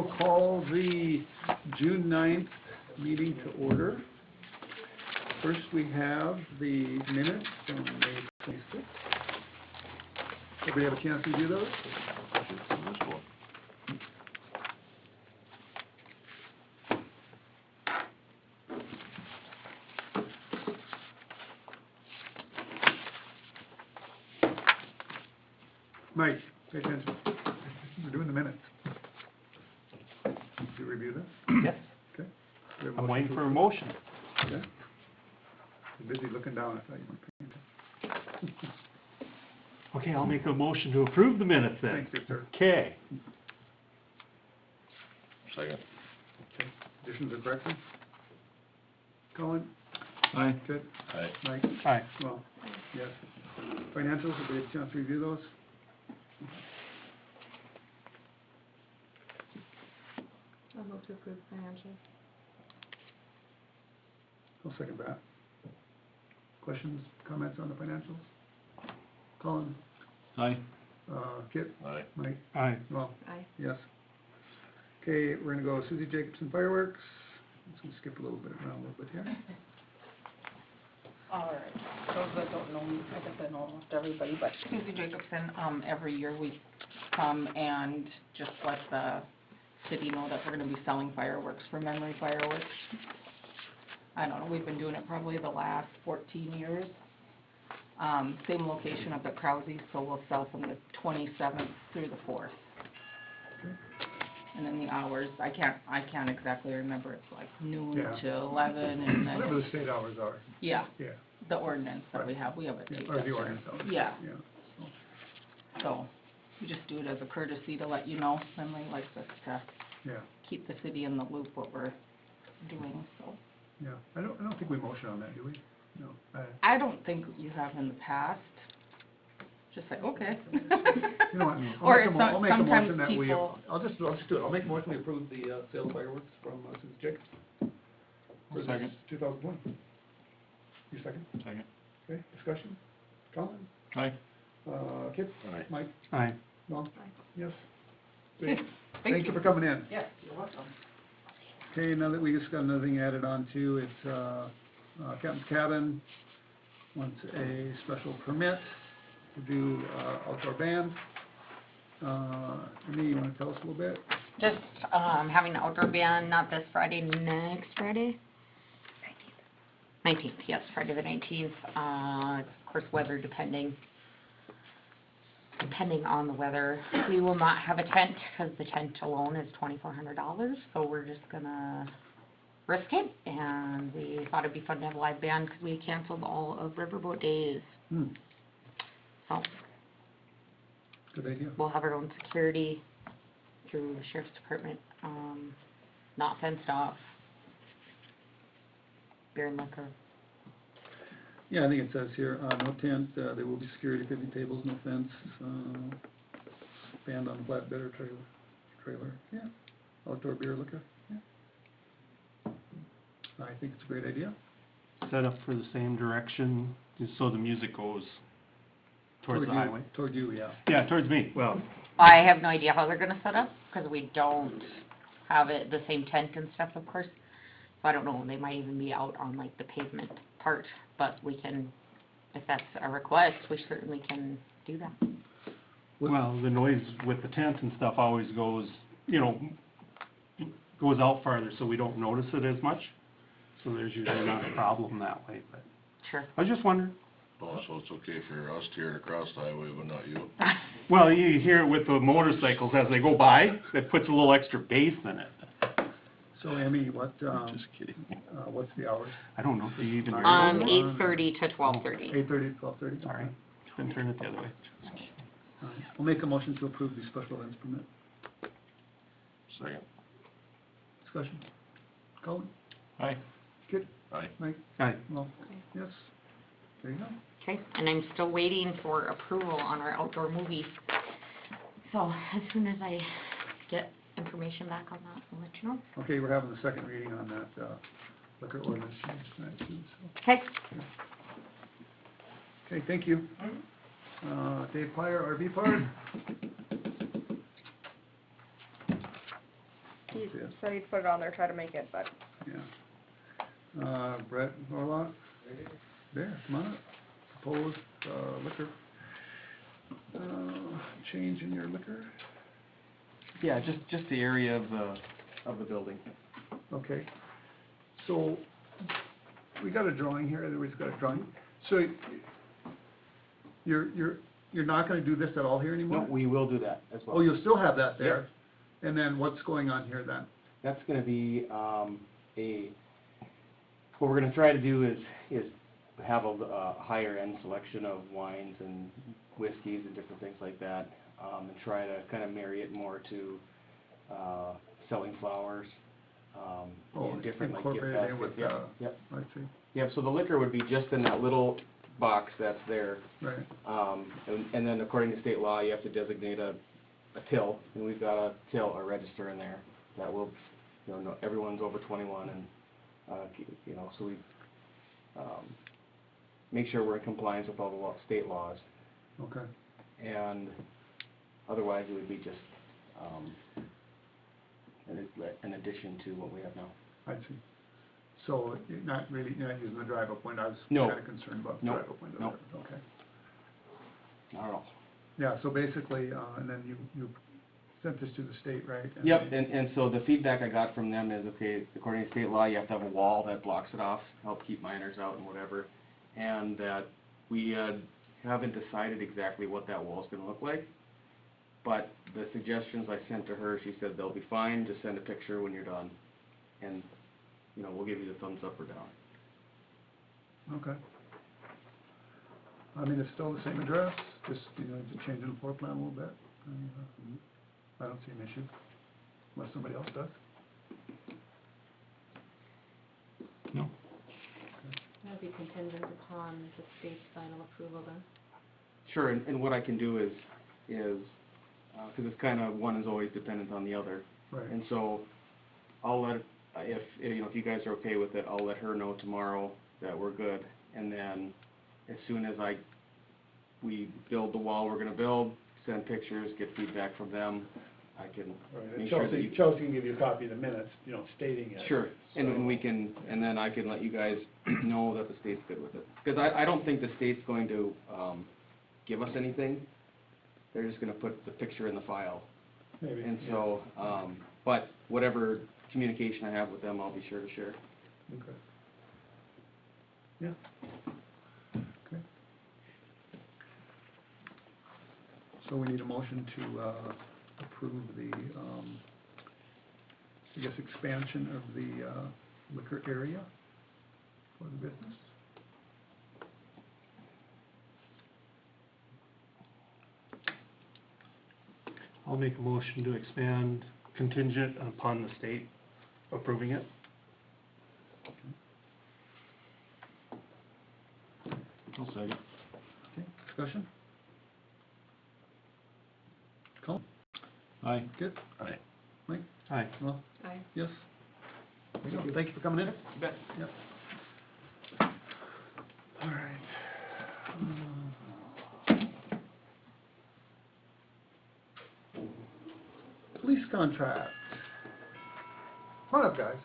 will call the June 9th meeting to order. First, we have the minutes from May 26th. Everybody have a chance to review those? Mike, pay attention. We're doing the minutes. Did you review them? Yes. Okay. We have a I'm motion waiting to for a approve? motion. Okay. You're busy looking down, I thought you weren't paying attention. Okay, I'll make a motion to approve the minutes then. Thank you, sir. Okay. Second. Okay. Additions or corrections? Colin? Aye. Good. Aye. Mike? Aye. Well, yes. Financials, everybody have a chance to review those? I'll move to approve financials. I'll second that. Questions, comments on the financials? Colin? Aye. Kit? Aye. Mike? Aye. Well, Aye. yes. Okay, we're gonna go Susie Jacobson Fireworks. Let's just skip a little bit around a little bit here. All right, those that don't know me, I guess I know almost everybody, but Susie Jacobson, every year we come and just let the city know that we're gonna be selling fireworks for Memory Fireworks. I don't know, we've been doing it probably the last 14 years. Same location up at Krause's, so we'll sell from the 27th through the 4th. Okay. And then the hours, I can't exactly remember, it's like noon Yeah. to 11 and then. Whatever the state hours are, Yeah, yeah. the ordinance that we Right. have, we have it Yeah, taped or up the there. ordinance hours. Yeah, Yeah. so we just do it as a courtesy to let you know. Finley likes us to Yeah, keep the city in the loop what we're doing, so. yeah. I don't think we motion on that, do we? No. I don't think you have in the past, just like, okay. You know what? Or I'll make a sometimes motion that we, people, I'll just do it. I'll make a motion we approve the sale of fireworks from Susie Jacobson. For Second. 2020. You second? Second. Okay, discussion? Colin? Aye. Kit? Aye. Mike? Aye. No? Aye. Yes? Okay, Great. thank Thank you you. for coming in. Yes, you're welcome. Okay, now that we just got another thing added on to, it's, Captain's Cabin wants a special permit to do, outdoor band. Amy, you wanna tell us a little bit? Just, having an outdoor band, not this Friday, next Friday? 19th, yes, Friday the 19th, of course, weather depending on the weather. We will not have a tent, because the tent alone is $2,400, so we're just gonna risk it, and we thought it'd be fun to have a live band, because we canceled all of Riverboat Days, so Good idea. we'll have our own security through the sheriff's department, not fenced off. Beer and liquor. Yeah, I think it says here, no tent, there will be security, picnic tables, no fence, band on flatbed or trailer, yeah. Outdoor beer, liquor, yeah. I think it's a great idea. Set up for the same direction, just so the music goes towards the you- highway. Toward you, yeah. Yeah, towards me. Well, I have no idea how they're gonna set up, because we don't have it, the same tent and stuff, of course. So I don't know, they might even be out on like the pavement part, but we can, if that's a request, we certainly can do that. well, the noise with the tent and stuff always goes, goes out farther, so we don't notice it as much. So there's usually not a problem that way, but Sure. I was just wondering. Oh, so it's okay for us tearing across the highway, but not you? Well, you hear it with the motorcycles as they go by, it puts a little extra bass in it. So Amy, what, Just kidding. what's the hours? I don't know if they even hear it. 8:30 to 12:30. 8:30 to 12:30? Sorry, then turn it the other way. All right. We'll make a motion to approve the special events permit. Second. Discussion? Colin? Aye. Kit? Aye. Mike? Aye. Well, yes. There you go. Okay, and I'm still waiting for approval on our outdoor movie. So as soon as I get information back on that, I'll let you know. Okay, we're having the second reading on that, liquor ordinance change tonight too, so. Okay. Okay, thank you. Dave Pyer, RV Park. He see it. said he'd put it on there, try to make it, but Yeah. Brett Norlock? There, come on up. Proposed, liquor, change in your liquor? Yeah, just the area of the building. Okay. So, we got a drawing here, everybody's got a drawing. So, you're not gonna do this at all here No, anymore? we will do that as well. Oh, you'll still have that there? And then what's going on here then? That's gonna be, what we're gonna try to do is have a higher end selection of wines and whiskeys and different things like that, and try to kind of marry it more to, selling flowers, and different like gift Incorporated in baskets. with, Yep, yep. I see, Yep, so the liquor would be just in that little box that's there. right. And then according to state law, you have to designate a till, and we've got a till, a register in there that will, everyone's over 21 and, so we, make sure we're in compliance with all the state laws. Okay, And otherwise, it would be just, an addition to what we have now. I see. So you're not using the drive-up window, I was No. kinda concerned about the No. drive-up window. No. there. Okay. Not at all. Yeah, so basically, and then you sent this to the state, right? And Yep, they- and so the feedback I got from them is, okay, according to state law, you have to have a wall that blocks it off, help keep minors out and whatever, and that we haven't decided exactly what that wall's gonna look like, but the suggestions I sent to her, she said they'll be fine, just send a picture when you're done, and, we'll give you the thumbs up or down. Okay. I mean, it's still the same address, just, just changing the floor plan a little bit. I don't see an issue, unless somebody else does. No. that'd be contingent upon the state's final approval then. Sure, and what I can do is, because it's kind of, one is always dependent on the other, Right, and so I'll let, if you guys are okay with it, I'll let her know tomorrow that we're good. And then as soon as we build the wall we're gonna build, send pictures, get feedback from them, I can make sure that you. Chelsea can give you a copy of the minutes, stating it. Sure, and we can, and then I can let you guys know that the state's good with it. Because I don't think the state's going to, give us anything. They're just gonna put the picture in the file. Maybe. And so, but whatever communication I have with them, I'll be sure to share. Okay. Yeah. Okay. So we need a motion to approve the, expansion of the liquor area for the business. I'll make a motion to expand contingent upon the state approving it. I'll second. Okay, discussion? Colin? Aye. Good? Aye. Mike? Aye. Well, Aye. yes? There you go. Thank you for coming in. You bet. Yep. All right. Police contract. Come on up, guys.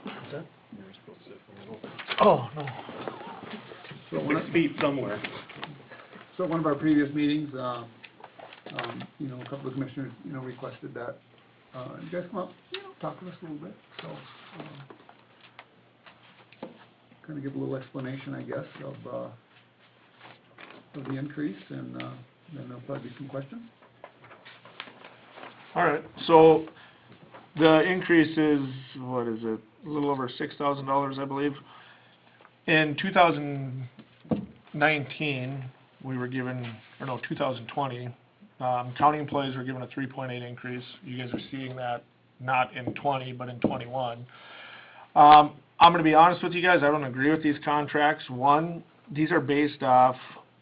What's that? Oh, no. So one of- 6 feet somewhere. So at one of our previous meetings, a couple of commissioners, requested that, you guys come up, talk to us a little bit, so, kind of give a little explanation, I guess, of the increase, and, then there'll probably be some questions. All right, so the increase is, what is it, a little over $6,000, I believe. In 2019, we were given, 2020, county employees were given a 3.8 increase. You guys are seeing that not in 20, but in 21. I'm gonna be honest with you guys, I don't agree with these contracts. One, these are based off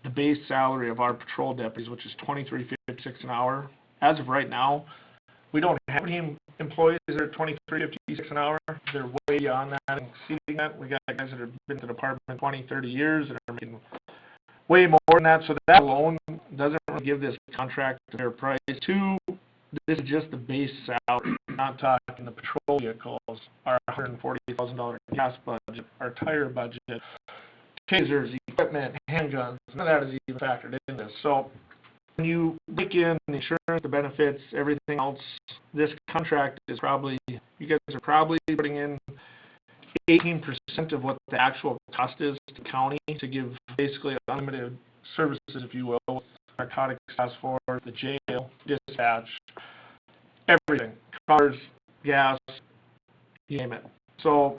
the base salary of our patrol deputies, which is $23.56 an hour. As of right now, we don't have any employees that are $23.56 an hour. They're way beyond that and exceeding that. We got guys that have been to the department 20, 30 years that are making way more than that, so that alone doesn't really give this contract a fair price. Two, this is just the base salary, not talking the patrol vehicles, our $140,000 gas budget, our tire budget, tasers, equipment, handguns, none of that is even factored in this. So when you take in the insurance, the benefits, everything else, this contract is probably, you guys are probably putting in 18% of what the actual cost is to the county to give basically unlimited services, if you will, with narcotics task force, the jail, dispatch, everything, cars, gas, you name it. So,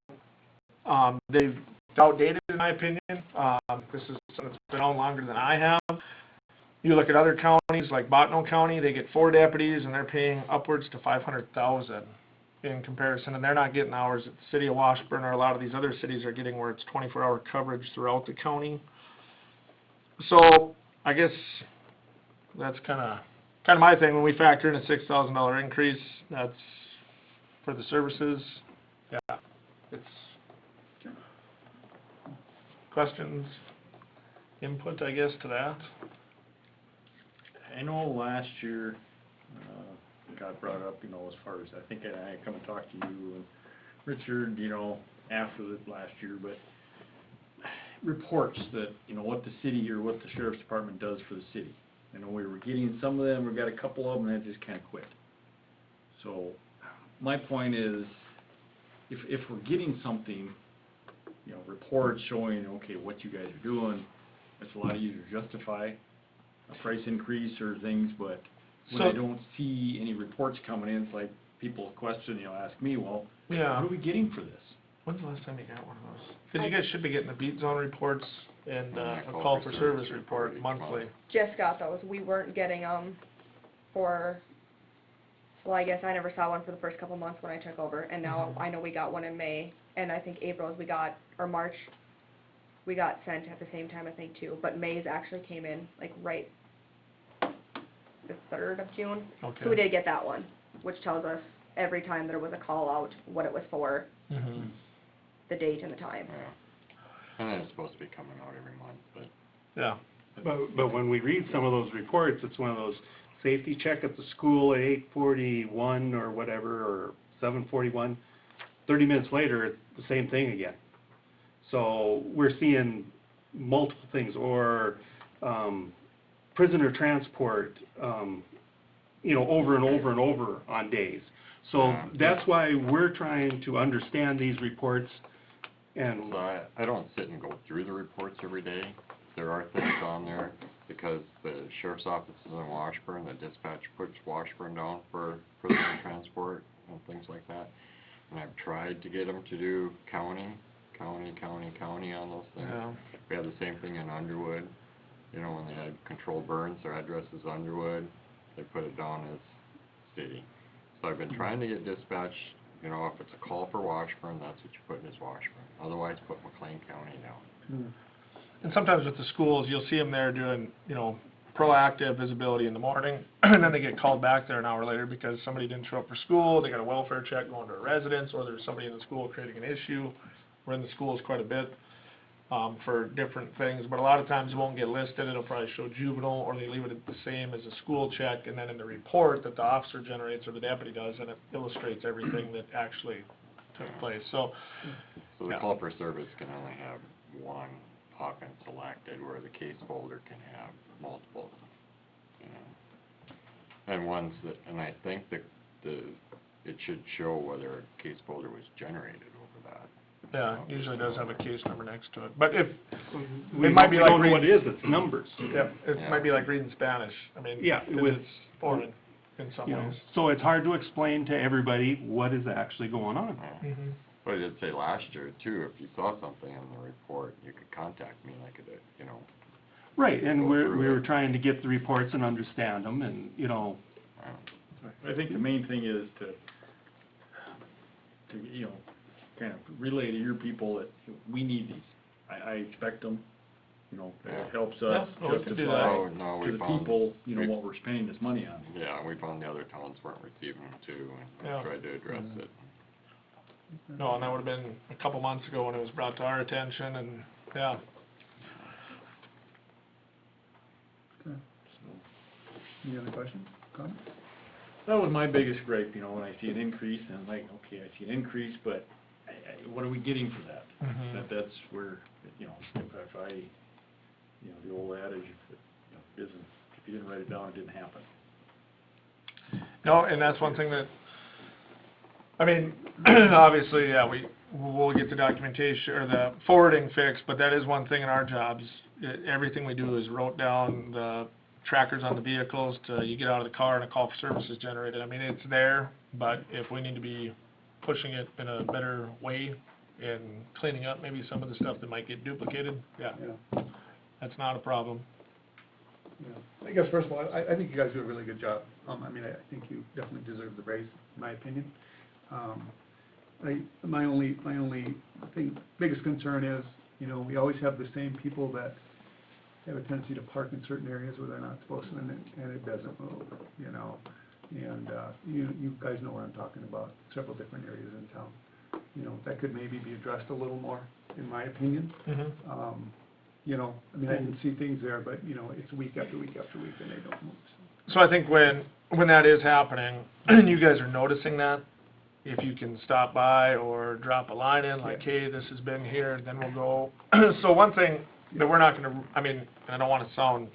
they've outdated in my opinion. This is something that's been on longer than I have. You look at other counties like Bottineau County, they get 4 deputies and they're paying upwards to $500,000 in comparison, and they're not getting hours at the city of Washburn, or a lot of these other cities are getting where it's 24-hour coverage throughout the county. So I guess that's kind of my thing. When we factor in a $6,000 increase, that's for the services. Yeah, it's questions, input, I guess, to that. I know last year, got brought up, as far as, I think I come and talked to you and Richard, after the last year, but reports that, what the city or what the sheriff's department does for the city. I know we were getting some of them, we got a couple of them that just kind of quit. So, my point is, if we're getting something, reports showing, okay, what you guys are doing, it's a lot easier to justify a price increase or things, but when I don't see any reports coming in, it's like people question, ask me, well, Yeah. what are we getting for this? When's the last time you got one of those? Because you guys should be getting the beat zone reports and a call for service report monthly. Just got those. We weren't getting them for, well, I guess I never saw one for the first couple months when I took over, and now I know we got one in May, and I think April's we got, or March, we got sent at the same time, I think, too, but May's actually came in, like, right the 3rd of June. Okay. So we did get that one, which tells us every time there was a call out, what it was for, the date and the time. Yeah. And then it's supposed to be coming out every month, but. Yeah. But when we read some of those reports, it's one of those safety check at the school at 8:41 or whatever, or 7:41. 30 minutes later, it's the same thing again. So we're seeing multiple things, or prisoner transport, over and over and over on days. So that's why we're trying to understand these reports. And So I don't sit and go through the reports every day. There are things on there because the sheriff's office is in Washburn, the dispatch puts Washburn down for prisoner transport and things like that. And I've tried to get them to do county on those things. Yeah. We had the same thing in Underwood, when they had controlled burns, their address is Underwood, they put it down as city. So I've been trying to get dispatch, if it's a call for Washburn, that's what you put in as Washburn. Otherwise, put McLean County down. And sometimes with the schools, you'll see them there doing, proactive visibility in the morning, and then they get called back there an hour later because somebody didn't show up for school, they got a welfare check going to a residence, or there's somebody in the school creating an issue. We're in the schools quite a bit for different things, but a lot of times it won't get listed. It'll probably show juvenile, or they leave it the same as a school check, and then in the report that the officer generates or the deputy does, and it illustrates everything that actually took place. So So the call for service can only have one offense selected, where the case folder can have multiple, And ones that, and I think that it should show whether a case folder was generated over that. yeah, usually does have a case number next to it. But if, we it might be like don't know what reading, it is, it's numbers. yeah, it might be like reading Spanish. I mean, Yeah, it's foreign in some ways. So it's hard to explain to everybody what is actually going on. Mhm. But I did say last year too, if you saw something in the report, you could contact me, and I could, Right, and Go we through were it. trying to get the reports and understand them, and, I think the main thing is to kind of relay to your people that we need these. I expect them, it helps us Yeah, we can do justify Oh, no, to we the found, people, what we're spending this money on. yeah, we found the other towns weren't receiving them too, and Yeah. we tried to address it. No, and that would have been a couple months ago when it was brought to our attention, and, yeah. Any other questions, comments? That was my biggest gripe, you know, when I see an increase, and I'm like, okay, I see an increase, but what are we getting for that? Mhm. That's where, you know, if I, you know, the old adage, if you didn't write it down, it didn't happen. No, and that's one thing that, I mean, obviously, yeah, we'll get the documentation or the forwarding fixed, but that is one thing in our jobs. Everything we do is wrote down the trackers on the vehicles to, you get out of the car and a call for service is generated. I mean, it's there, but if we need to be pushing it in a better way and cleaning up maybe some of the stuff that might get duplicated, yeah, Yeah, that's not a problem. yeah. I guess first of all, I think you guys do a really good job. I mean, I think you definitely deserve the raise, in my opinion. My only thing, biggest concern is, you know, we always have the same people that have a tendency to park in certain areas where they're not supposed to, and it doesn't move, you know? And, you guys know what I'm talking about, several different areas in town. You know, that could maybe be addressed a little more, in my opinion. Mhm. You know, I mean, I can see things there, but, you know, it's week after week after week, and they don't move. So I think when that is happening, you guys are noticing that, if you can stop by or drop a line in, like, hey, this has been here, then we'll go. So one thing that we're not gonna, I mean, and I don't wanna sound,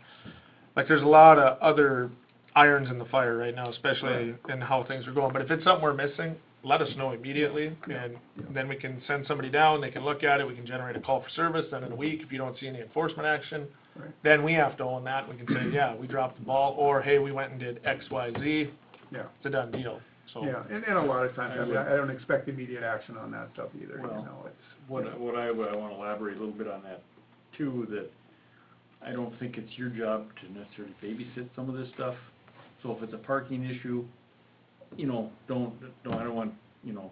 like, there's a lot of other irons in the fire right now, especially in how things are going, but if it's something we're missing, let us know immediately, and then we can send somebody down, they can look at it, we can generate a call for service, then in a week, if you don't see any enforcement action, Right. then we have to own that, we can say, yeah, we dropped the ball, or, hey, we went and did X, Y, Z, Yeah. it's a done deal, so. Yeah, and a lot of times, I mean, I don't expect immediate action on that stuff either, you Well, know, it's. What I wanna elaborate a little bit on that too, that I don't think it's your job to necessarily babysit some of this stuff. So if it's a parking issue, you know, I don't want, you know,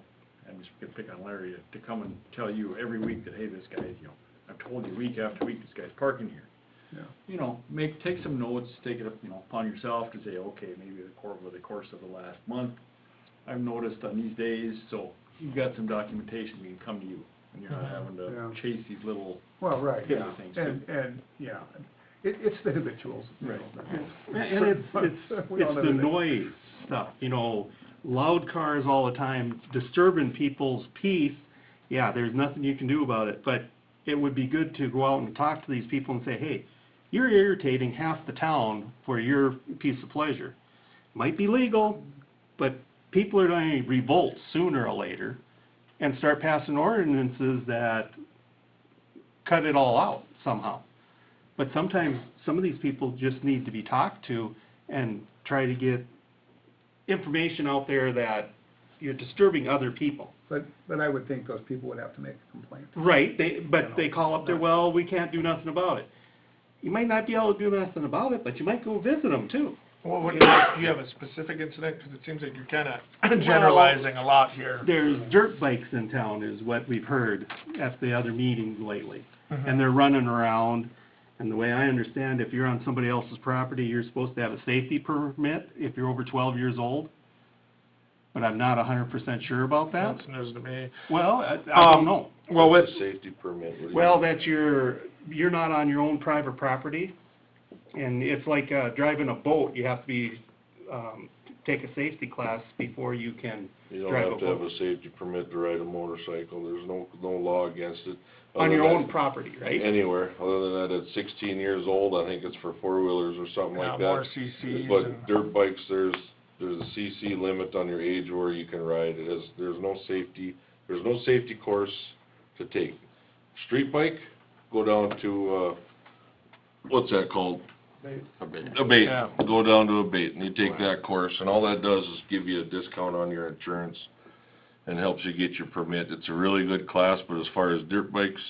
I'm just gonna pick on Larry, to come and tell you every week that, hey, this guy, you know, I've told you week after week, this guy's parking here. Yeah. You know, take some notes, take it up, you know, upon yourself to say, okay, maybe over the course of the last month, I've noticed on these days, so you've got some documentation, we can come to you, and you're not having to Yeah. chase these little Well, right, piddly yeah, things too. and, yeah, it's the habituals, you know. Right. And it's We all know the that. noise stuff, you know, loud cars all the time disturbing people's peace. Yeah, there's nothing you can do about it, but it would be good to go out and talk to these people and say, hey, you're irritating half the town for your piece of pleasure. Might be legal, but people are going to revolt sooner or later and start passing ordinances that cut it all out somehow. But sometimes, some of these people just need to be talked to and try to get information out there that you're disturbing other people. But I would think those people would have to make a complaint. Right, but they call up there, well, we can't do nothing about it. You might not be able to do nothing about it, but you might go visit them too. Well, do you have a specific incident, because it seems like you're kinda generalizing a lot here. There's dirt bikes in town is what we've heard at the other meetings lately. Mhm. And they're running around, and the way I understand, if you're on somebody else's property, you're supposed to have a safety permit if you're over 12 years old. But I'm not 100% sure about that. That's news to me. Well, I don't know. Well, with, Safety permit. Well, that you're not on your own private property, and it's like driving a boat, you have to be, take a safety class before you can You don't drive a have to have boat. a safety permit to ride a motorcycle, there's no law against it. On Other your than own property, right? Anywhere, other than that, at 16 years old, I think it's for four-wheelers or something yeah, like more that. CCs But and, dirt bikes, there's a CC limit on your age where you can ride, there's no safety course to take. Street bike, go down to, what's that called? Abate, Yeah. go down to Abate, and you take that course, and all that does is give you a discount on your insurance and helps you get your permit. It's a really good class, but as far as dirt bikes,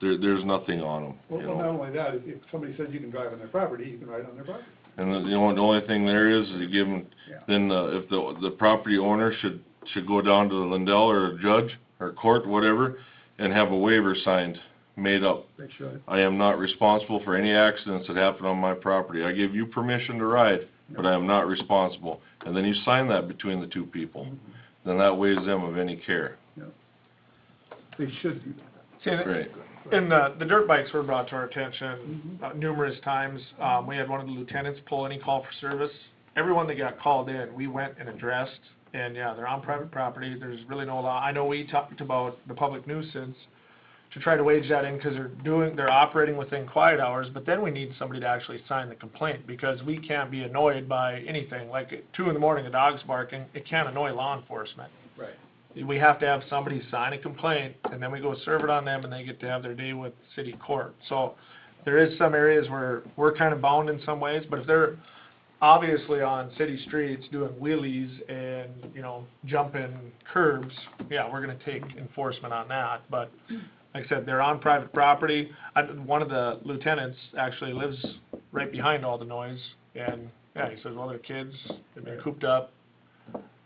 there's nothing on them, you Well, not know. only that, if somebody says you can drive on their property, you can ride on their property. And the only thing there is you give them, Yeah. then, if the property owner should go down to the Lindell or a judge or court, whatever, and have a waiver signed, made up. They should. I am not responsible for any accidents that happen on my property. I give you permission to ride, but I am not responsible. And then you sign that between the two people. Then that waives them of any care. They should do that. see, Right. And the dirt bikes were brought to our attention numerous times. We had one of the lieutenants pull any call for service. Everyone that got called in, we went and addressed, and yeah, they're on private property, there's really no law. I know we talked about the public nuisance to try to wage that in, because they're operating within quiet hours, but then we need somebody to actually sign the complaint, because we can't be annoyed by anything. Like at 2 in the morning, a dog's barking, it can't annoy law enforcement. Right. We have to have somebody sign a complaint, and then we go serve it on them, and they get to have their day with city court. So there is some areas where we're kind of bound in some ways, but if they're obviously on city streets doing wheelies and, you know, jumping curbs, yeah, we're gonna take enforcement on that. But like I said, they're on private property. One of the lieutenants actually lives right behind all the noise, and yeah, he says, well, their kids, they've been cooped up.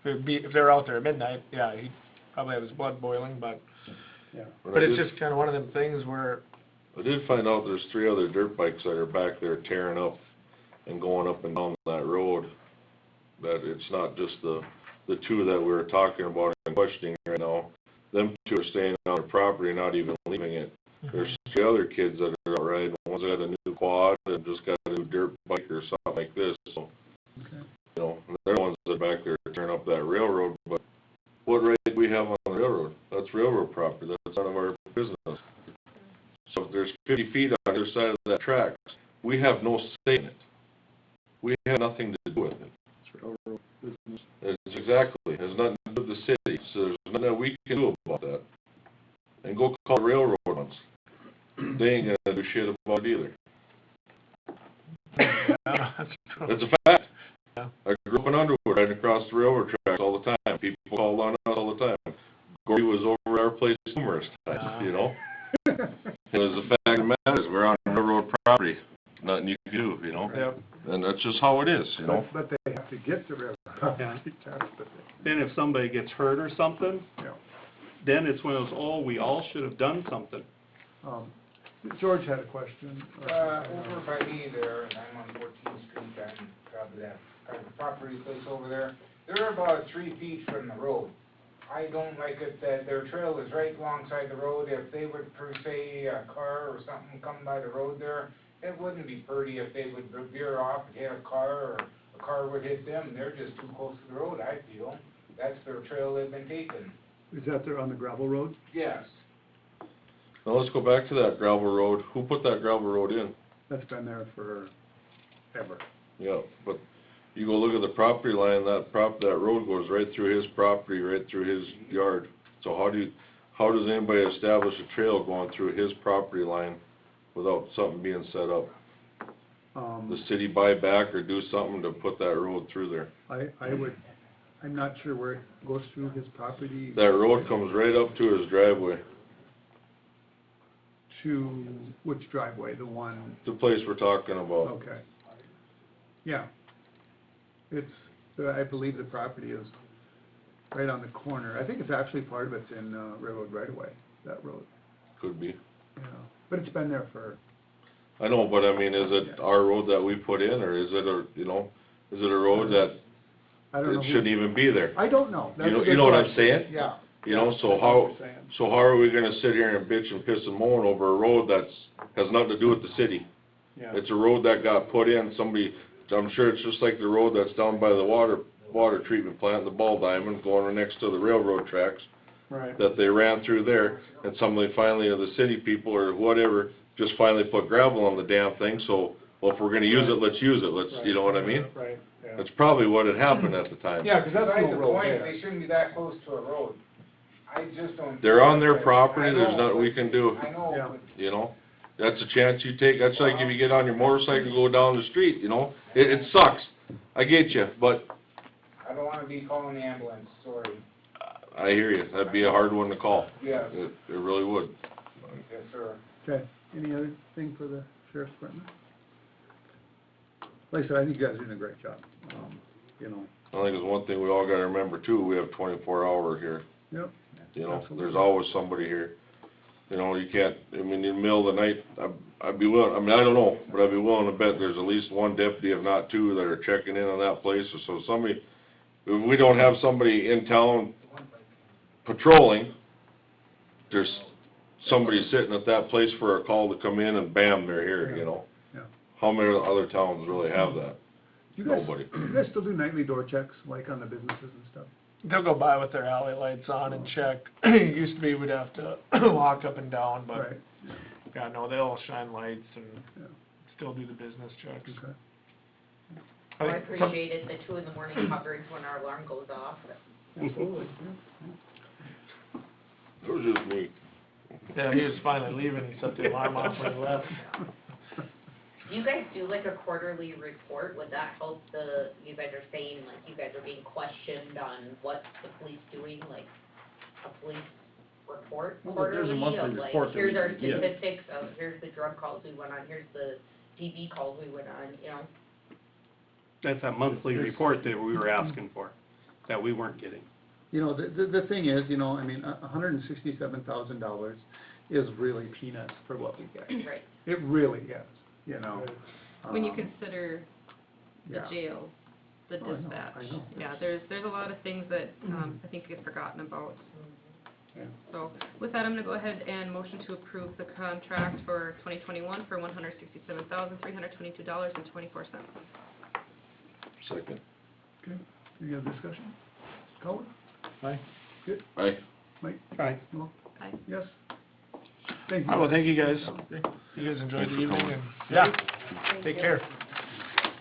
If they're out there at midnight, yeah, he'd probably have his blood boiling, but it's just kind of one of them things where. I did find out there's 3 other dirt bikes that are back there tearing up and going up and down that road. That it's not just the 2 that we were talking about and questioning right now. Them 2 are staying on the property, not even leaving it. There's 3 other kids that are out riding. One's got a new quad and just got a new dirt bike or something like this, so. You know, they're the ones that are back there tearing up that railroad, but what right do we have on the railroad? That's railroad property, that's none of our business. So if there's 50 feet on either side of that tracks, we have no say in it. We have nothing to do with it. It's railroad business. It's exactly, it has nothing to do with the city, so there's nothing that we can do about that. And go call the railroad ones. They ain't gonna do shit about it either. It's a fact. I grew up in Underwood, right across the railroad tracks all the time. People called on us all the time. Gordy was over our place numerous times, you know? And as a fact of the matter is, we're on railroad property. Nothing you can do, you know? Yep. And that's just how it is, you know? But they have to get to railroad property. Then if somebody gets hurt or something, Yeah. then it's one of those, oh, we all should have done something. George had a question. Over by me there, and I'm on 14th Street, on top of that private property place over there. They're about 3 feet from the road. I don't like it that their trail is right alongside the road. If they would, per se, a car or something come by the road there, it wouldn't be pretty if they would veer off and hit a car, or a car would hit them. They're just too close to the road, I feel. That's their trail they've been taking. Is that there on the gravel road? Yes. Now let's go back to that gravel road. Who put that gravel road in? That's been there for ever. Yeah, but you go look at the property line, that road goes right through his property, right through his yard. So how does anybody establish a trail going through his property line without something being set up? The city buy back or do something to put that road through there? I'm not sure where it goes through his property. That road comes right up to his driveway. To which driveway? The one? The place we're talking about. Okay. Yeah. It's, I believe the property is right on the corner. I think it's actually part of it's in railroad right away, that road. Could be. Yeah. But it's been there for. I know, but I mean, is it our road that we put in, or is it is it a road that I don't know. It shouldn't even be there? I don't know. That's a good You know what I'm question. saying? Yeah. You know, so how are we gonna sit here and bitch and piss and moan over a road has nothing to do with the city? Yeah. It's a road that got put in, I'm sure it's just like the road that's down by the water treatment plant, the Ball Diamond, going right next to the railroad tracks. Right. That they ran through there, and somebody finally, or the city people or whatever, just finally put gravel on the damn thing, so, well, if we're gonna use it, let's use it, you know what I mean? Right, yeah. That's probably what had happened at the time. Yeah, 'cause that's Besides no the road point, there. they shouldn't be that close to a road. I just don't. They're on their I property, there's know, nothing we can do, I know, Yeah. but you know? That's a chance you take, that's like if you get on your motorcycle, go down the street, you know? It sucks, I get you, but I don't wanna be calling the ambulance, sorry. I hear you, that'd be a hard one to call. Yes. It really would. Yes, sir. Okay. Any other thing for the sheriff's department? Like I said, I think you guys are doing a great job. You know. I think it's one thing we all gotta remember too, we have 24 hours here. Yep. You know, Absolutely. there's always somebody here. You know, you can't, I mean, in the middle of the night, I'd be willing, I mean, I don't know, but I'd be willing to bet there's at least one deputy, if not 2, that are checking in on that place, or so somebody, if we don't have somebody in town patrolling, there's somebody sitting at that place for a call to come in and bam, they're here, you know? Yeah. How many other towns really have that? You guys, Nobody. you guys still do nightly door checks, like on the businesses and stuff? They'll go by with their alley lights on and check. It used to be we'd have to walk up and down, but, Right, yeah, no, they'll shine lights and yeah, still do the business checks. okay. I think some- appreciate it, the 2 in the morning coverage when our alarm goes off. Absolutely, yeah. It was just me. Yeah, he was finally leaving, he set the alarm off when he left. Do you guys do like a quarterly report? Would that help you guys are saying, like, you guys are being questioned on what's the police doing, like, a police report Well, quarterly? there's a monthly of like, report that we here's our can get. statistics of, here's the drug calls we went on, here's the DV calls we went on, you know? That's that monthly report that we were asking for, that we weren't getting. You know, the thing is, you know, I mean, $167,000 is really peanuts for what we get. Right. It really is, you know? When you Um, consider the yeah. jail, the Oh, I know, dispatch. I know. Yeah, there's a lot of things that, I think get forgotten about. Yeah. So with that, I'm gonna go ahead and motion to approve the contract for 2021 for $167,322.24. Second. Okay, any other discussion? Colin? Aye. Good, Aye. Mike? Aye. No? Aye. Yes? Thank you. Well, thank you guys. You guys enjoyed the evening and, yeah, take care.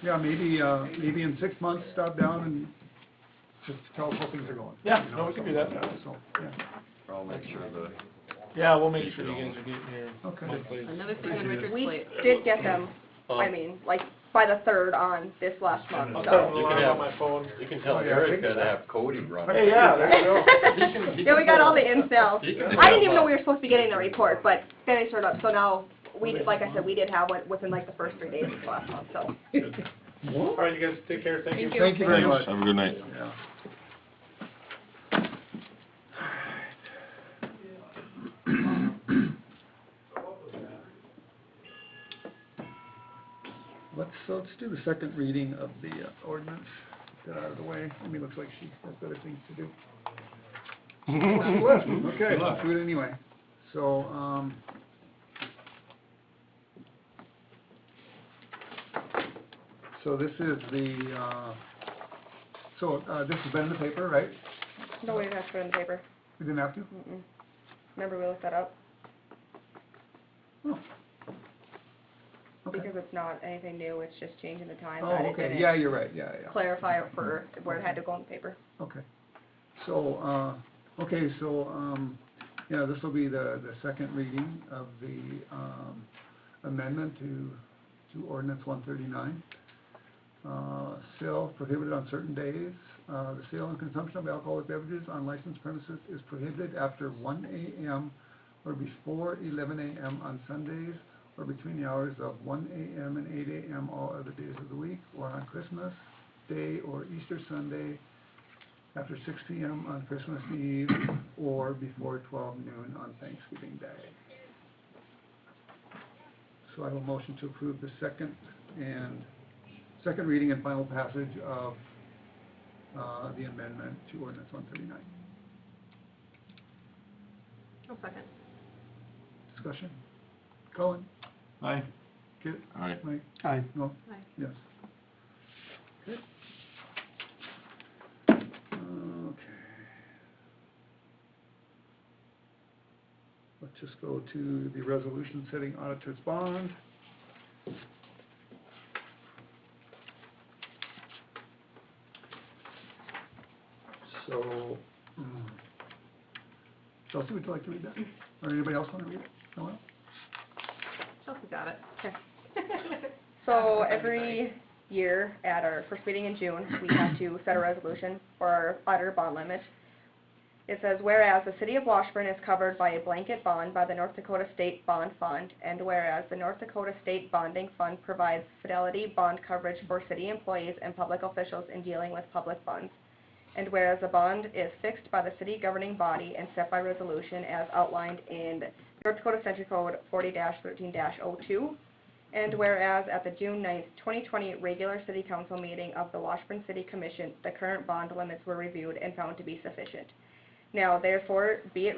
Yeah, maybe in 6 months, stop down and just tell us how things are going. Yeah, you know, no, we can do that. something like So, yeah, I'll make sure the, Yeah, we'll make sure you guys are getting your Okay. monthly. Another thing on Richard's We plate. did get them, I mean, like, by the 3rd on this last month, I'll so. set an alarm on my phone. you can tell Eric to have Cody run. Hey, yeah, there you go. Yeah, we got all the ins now. He can I didn't have, even know we were supposed to be getting the report, but then it showed up, so now, like I said, we did have one within like the first 3 days of last month, so. All right, you guys take care, thank you. Thank you very much. Have a good night. Yeah. Let's do the second reading of the ordinance. Get out of the way. I mean, looks like she has better things to do. Okay, let's do it anyway. So, so this is the, this has been in the paper, right? No, we didn't have to put it in the paper. We didn't have to? Mm-mm. Remember, we looked that up, Oh. Okay. because it's not anything new, it's just changing the time, Oh, but it okay, didn't yeah, you're right, yeah. clarify it for where it had to go in the paper. Okay. So, yeah, this will be the second reading of the, amendment to ordinance 139. Sale prohibited on certain days. The sale and consumption of alcoholic beverages on licensed premises is prohibited after 1 a.m. or before 11 a.m. on Sundays, or between the hours of 1 a.m. and 8 a.m. all other days of the week, or on Christmas Day or Easter Sunday, after 6 p.m. on Christmas Eve, or before 12 noon on Thanksgiving Day. So I have a motion to approve the second reading and final passage of the amendment to ordinance 139. Oh, second. Discussion? Colin? Aye. Kit? Aye. Mike? Aye. No? Aye. Yes. Okay. Let's just go to the resolution setting auditor's bond. So, Chelsea, would you like to read that? Or anybody else want to read it? No one? Chelsea got it. So every year at our first meeting in June, we have to set a resolution for our auditor bond limit. It says, whereas the city of Washburn is covered by a blanket bond by the North Dakota State Bond Fund, and whereas the North Dakota State Bonding Fund provides fidelity bond coverage for city employees and public officials in dealing with public funds, and whereas the bond is fixed by the city governing body and set by resolution as outlined in North Dakota Century Code 40-13-02, and whereas at the June 9th, 2020 regular city council meeting of the Washburn City Commission, the current bond limits were reviewed and found to be sufficient. Now, therefore, be it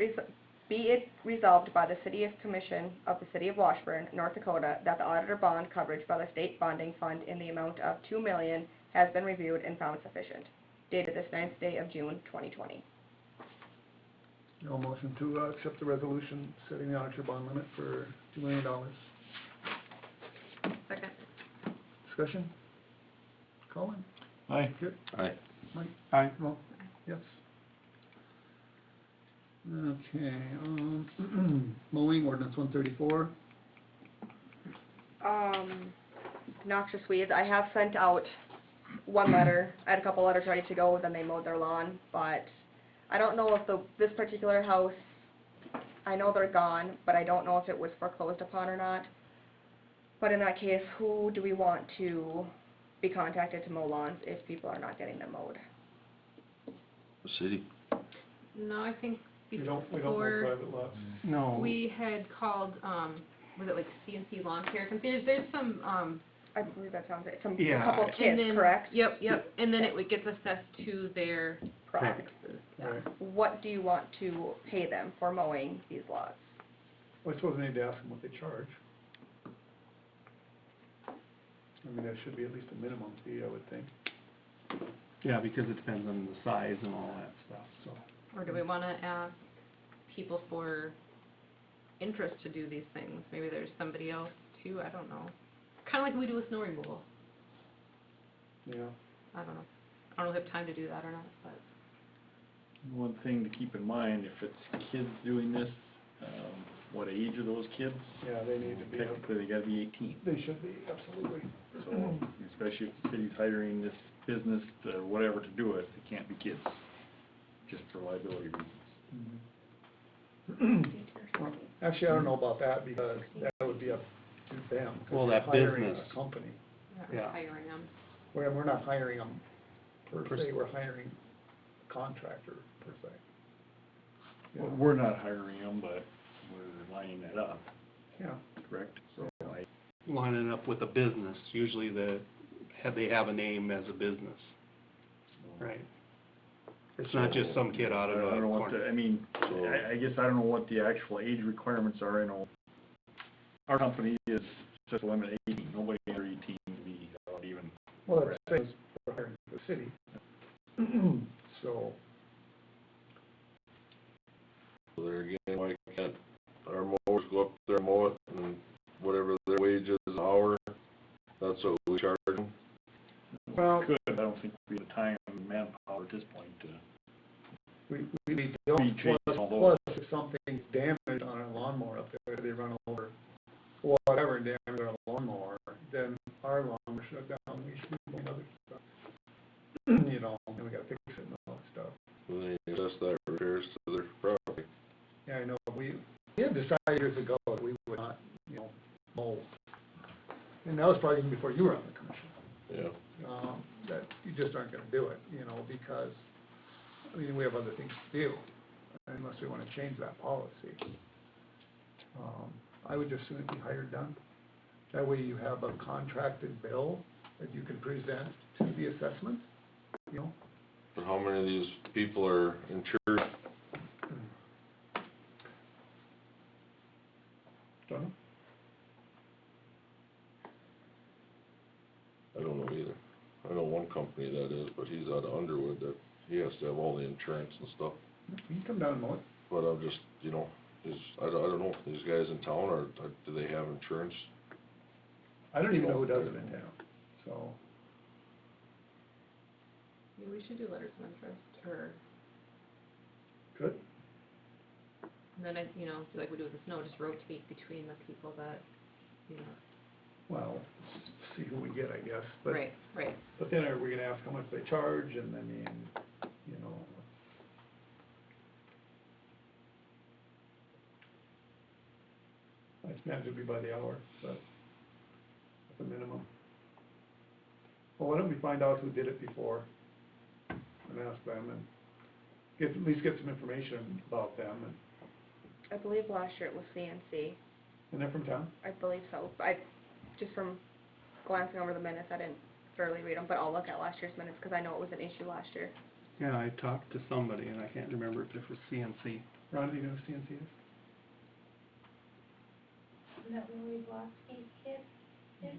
Be it resolved by the City Commission of the City of Washburn, North Dakota, that the auditor bond coverage by the state bonding fund in the amount of $2 million has been reviewed and found sufficient. Dated this 9th day of June, 2020. No motion to accept the resolution setting the auditor bond limit for $2 million. Second. Discussion? Colin? Aye. Kip? Aye. Mike? Aye. Roll? Yes. Okay, mowing ordinance 134. Noxious weeds, I have sent out one letter, I had a couple letters ready to go, then they mowed their lawn, but I don't know if this particular house, I know they're gone, but I don't know if it was foreclosed upon or not. But in that case, who do we want to be contacted to mow lawns if people are not getting them mowed? The city. No, I think We don't mow before, private lots. No. we had called, was it like CNC Lawn Care Company? There's some, I believe that sounds right, a Yeah. couple of and kids, then, correct? Yep, and then it gets assessed to their Correct. taxes. Right. What do you want to pay them for mowing these lots? Well, I suppose we need to ask them what they charge. I mean, there should be at least a minimum fee, I would think. Yeah, because it depends on the size and all that stuff, so. Or do we wanna ask people for interest to do these things? Maybe there's somebody else too, I don't know. Kinda like we do with snow removal. Yeah. I don't know. I don't know if we have time to do that or not, but. One thing to keep in mind, if it's kids doing this, what age are those kids? Yeah, they need to be, Technically, they gotta be 18. they should be, absolutely. So, especially if the city's hiring this business or whatever to do it, it can't be kids, just for liability reasons. Well, actually, I don't know about that, because that would be up to them. 'cause Well, they're that hiring business. a company. Yeah. Hiring them. We're not hiring them per se, we're hiring a contractor per se. Yeah. Well, we're not hiring them, but we're lining that up, Yeah, correct? So, Lining up with a business, usually they have a name as a business, right? It's not just some kid out I of a don't know what corner. the, I mean, I guess I don't know what the actual age requirements are, I know our company is just limited 18, nobody under 18 can be out even. well, that's the same as we're hiring for the city. So, There again, why can't our mowers go up there and mow it, and whatever their wage is an hour, that's what we charge them? well, Could, I don't think we have the time and manpower at this point to. we don't, We change all plus if something's damaged on a lawnmower up there, they run over whatever damage on a lawnmower, then our lawnmower shut down, we should be doing other stuff. You know, and we gotta fix it and all that stuff. And they assess that repairs to their property. Yeah, I know, we had decided years ago that we would not, you know, mow. And that was probably even before you were on the commission. Yeah. That you just aren't gonna do it, you know, because, I mean, we have other things to do, unless we wanna change that policy. I would just soon be hired done. That way you have a contracted bill that you can present to the assessment, you know? But how many of these people are insured? Don't know. I don't know either. I know one company that is, but he's out of Underwood, that he has to have all the insurance and stuff. You can come down and mow it. But I'm just, you know, I don't know, these guys in town, or do they have insurance? I don't even know who does it in town, so. Maybe we should do letters of interest, or, Good. and then, you know, do like we do with the snow, just rotate between the people that, you know. Well, see who we get, I guess, but. Right. But then are we gonna ask how much they charge, and I mean, you know. I imagine it'd be by the hour, but at the minimum. Well, why don't we find out who did it before, and ask them, and at least get some information about them, I believe last year it was CNC. and they're from town? I believe so. Just from glancing over the minutes, I didn't thoroughly read them, but I'll look at last year's minutes, because I know it was an issue last year. Yeah, I talked to somebody, and I can't remember if it was CNC. Ron, do you know who CNC is? Isn't that Lori Blotsky's kid? So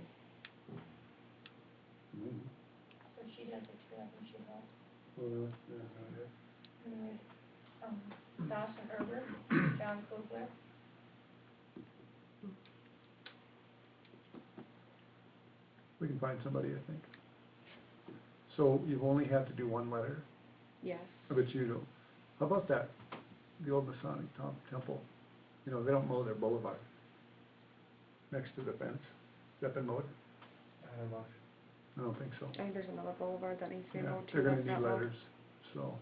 she does it too, I think she helps. And there's, Dawson Herbert, John Kugler. We can find somebody, I think. So you've only had to do one letter, Yes. but you don't. How about that, the old Masonic Temple? You know, they don't mow their boulevard next to the fence. Has that been mowed? I don't think so. I think there's another boulevard that needs to be Yeah, mowed too. they're gonna that's need not mowed. letters, so.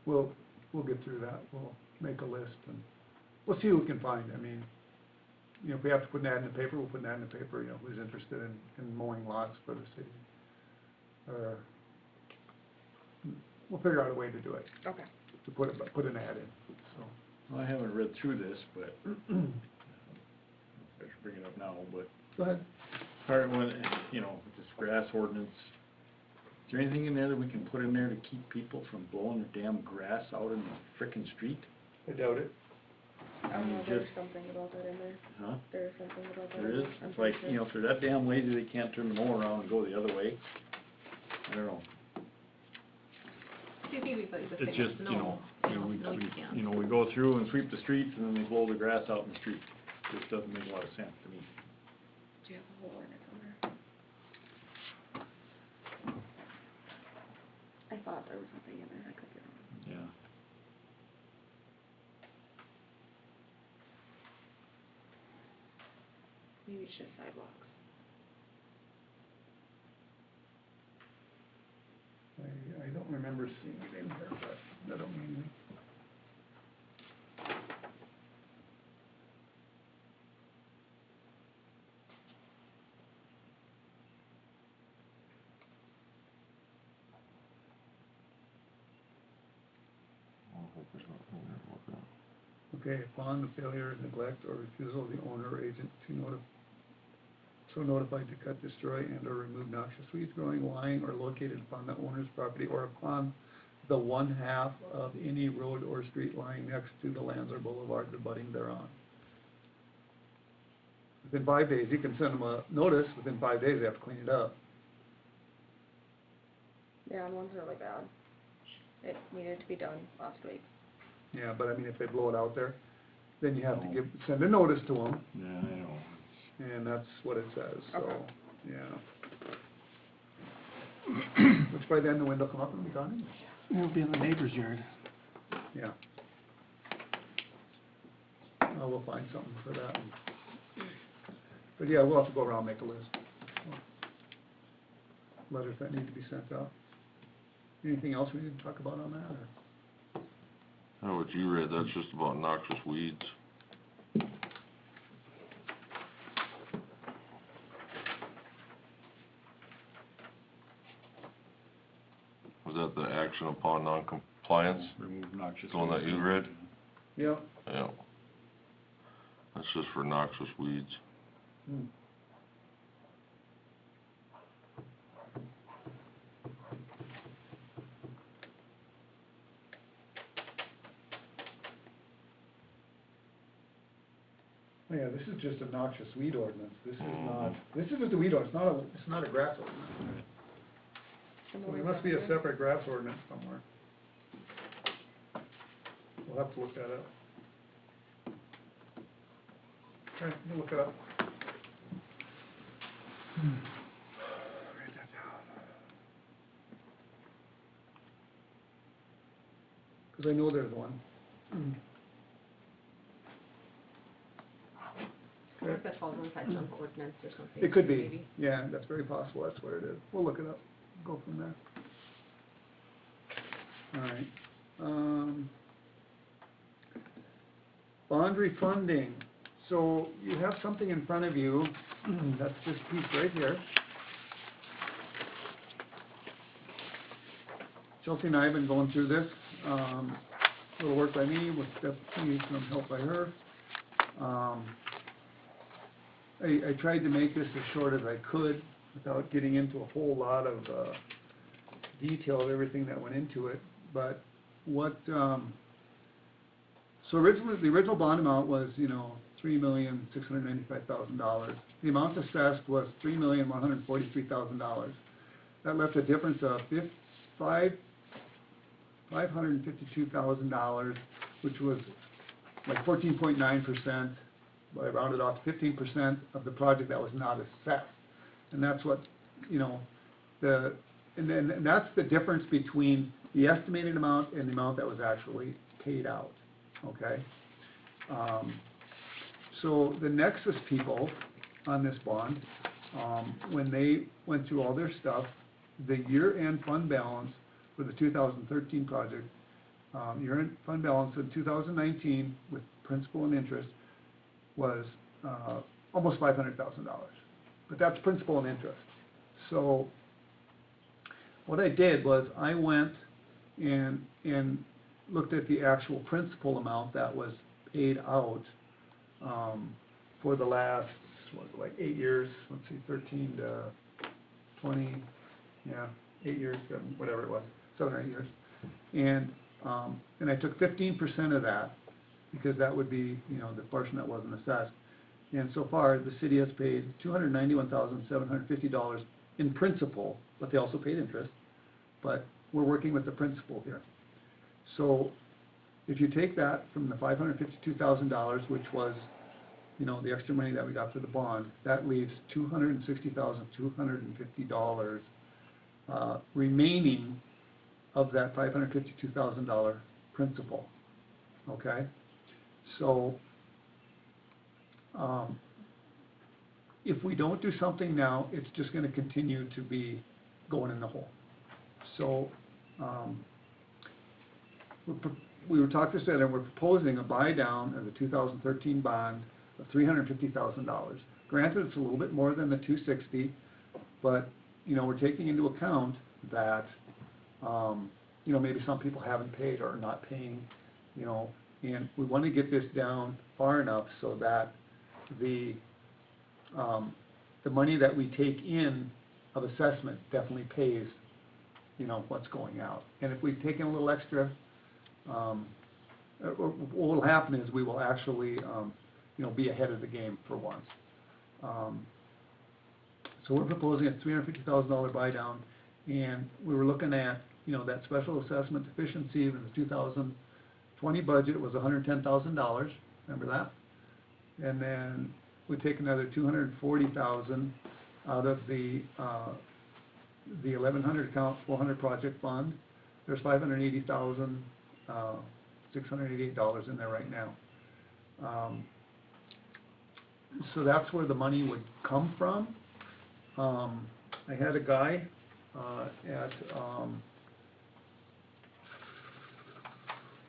We'll get through that, we'll make a list and we'll see who we can find, I mean, you know, if we have to put an ad in the paper, we'll put an ad in the paper, you know, who's interested in mowing lots for the city. Or, we'll figure out a way to do it, Okay. to put an ad in, so. Well, I haven't read through this, but, I should bring it up now, but Go ahead. part one, you know, this grass ordinance, is there anything in there that we can put in there to keep people from blowing their damn grass out in the frickin' street? I doubt it. I don't know, Just- there's something about that in there. Huh? There's something about that in There there. is? I'm It's like, pretty you know, if they're that damn lazy, they can't turn the mower around and go the other way. I don't know. Do you think we could It's say just, you know, no, we, no, you can't. you know, we go through and sweep the streets and then they blow the grass out in the street. Just doesn't make a lot of sense to me. Do you have the whole ordinance on there? I thought there was something in there, I could get wrong. Yeah. Maybe it's just sidewalks. I don't remember seeing it in here, but that don't mean anything. Okay, upon the failure, neglect, or refusal of the owner or agent to so notified to cut, destroy, and or remove noxious weeds growing, lying, or located upon the owner's property or upon the one half of any road or street lying next to the lands or boulevards abutting thereon. Within 5 days, you can send them a notice, within 5 days, they have to clean it up. Yeah, and one's really bad. It needed to be done last week. Yeah, but I mean, if they blow it out there, then you have to send a notice to them, Yeah, I know. and that's what it says, so, Okay. yeah. Which by then the wind will come up and be gone. It'll be in the neighbor's yard. Yeah. We'll find something for that. But yeah, we'll have to go around and make a list. Letters that need to be sent out. Anything else we need to talk about on that, or? Oh, what you read, that's just about noxious weeds. Was that the action upon non-compliance? Remove noxious. The one that you read? Yeah. Yeah. That's just for noxious weeds. Hmm. Oh, yeah, this is just a noxious weed ordinance, this is not, this is just a weed ordinance, it's not a grass ordinance. So there must be a separate grass ordinance somewhere. We'll have to look that up. Okay, we'll look it up. Write that down. 'Cause I know there's one. Or if it falls inside some ordinance or something. It could be, maybe. yeah, that's very possible, that's where it is. We'll look it up, go from there. All right. Bond refunding. So you have something in front of you, that's this piece right here. Chelsea and I have been going through this, a little work by me with Stephanie, some help by her. I tried to make this as short as I could without getting into a whole lot of detail of everything that went into it, but what, So originally, the original bond amount was, $3,695,000. The amount assessed was $3,143,000. That left a difference of $552,000, which was like 14.9%, I rounded off to 15% of the project that was not assessed. And that's what, and that's the difference between the estimated amount and the amount that was actually paid out, okay? So the Nexus people on this bond, when they went through all their stuff, the year-end fund balance for the 2013 project, year-end fund balance in 2019 with principal and interest was almost $500,000. But that's principal and interest. So what I did was I went and looked at the actual principal amount that was paid out for the last, 8 years, 13 to 20, 8 years, whatever it was, 7 or 8 years. And I took 15% of that, because that would be, the portion that wasn't assessed. And so far, the city has paid $291,750 in principal, but they also paid interest. But we're working with the principal here. So if you take that from the $552,000, which was, the extra money that we got for the bond, that leaves $260,250 remaining of that $552,000 principal, okay? So, if we don't do something now, it's just gonna continue to be going in the hole. So, we were talking this and we're proposing a buy down of the 2013 bond of $350,000. Granted, it's a little bit more than the $260,000, but, we're taking into account that, maybe some people haven't paid or are not paying, and we want to get this down far enough so that the money that we take in of assessment definitely pays, what's going out. And if we take in a little extra, what will happen is we will actually, be ahead of the game for once. So we're proposing a $350,000 buy down, and we were looking at, that special assessment deficiency in the 2020 budget was $110,000, remember that? And then we take another $240,000 out of the 1100 account 400 project fund. There's $580,688 in there right now. So that's where the money would come from. I had a guy at,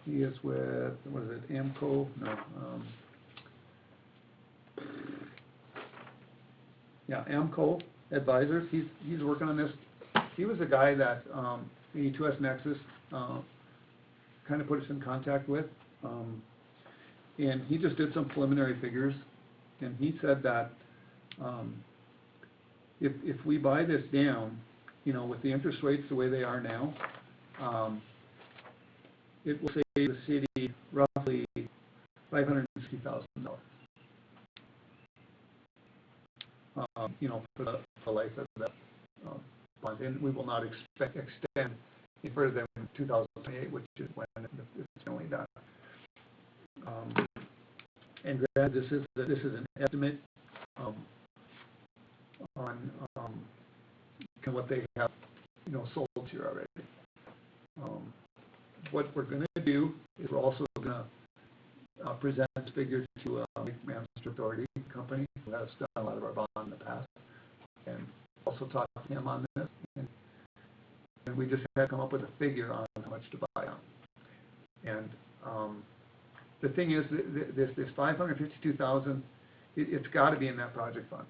he is with, what is it, AMCO? No. AMCO Advisors. He's working on this. He was the guy that E2S Nexus kind of put us in contact with. And he just did some preliminary figures. And he said that if we buy this down, with the interest rates the way they are now, it will save the city roughly $560,000. For the life of that bond, and we will not extend any further than 2028, which is when it's only done. And granted, this is an estimate on kind of what they have, sold here already. What we're going to do is we're also going to present this figure to Manchester Authority Company, who has done a lot of our bond in the past, and also talk to him on this. And we just had to come up with a figure on how much to buy on. And the thing is, this $552,000, it's got to be in that project fund,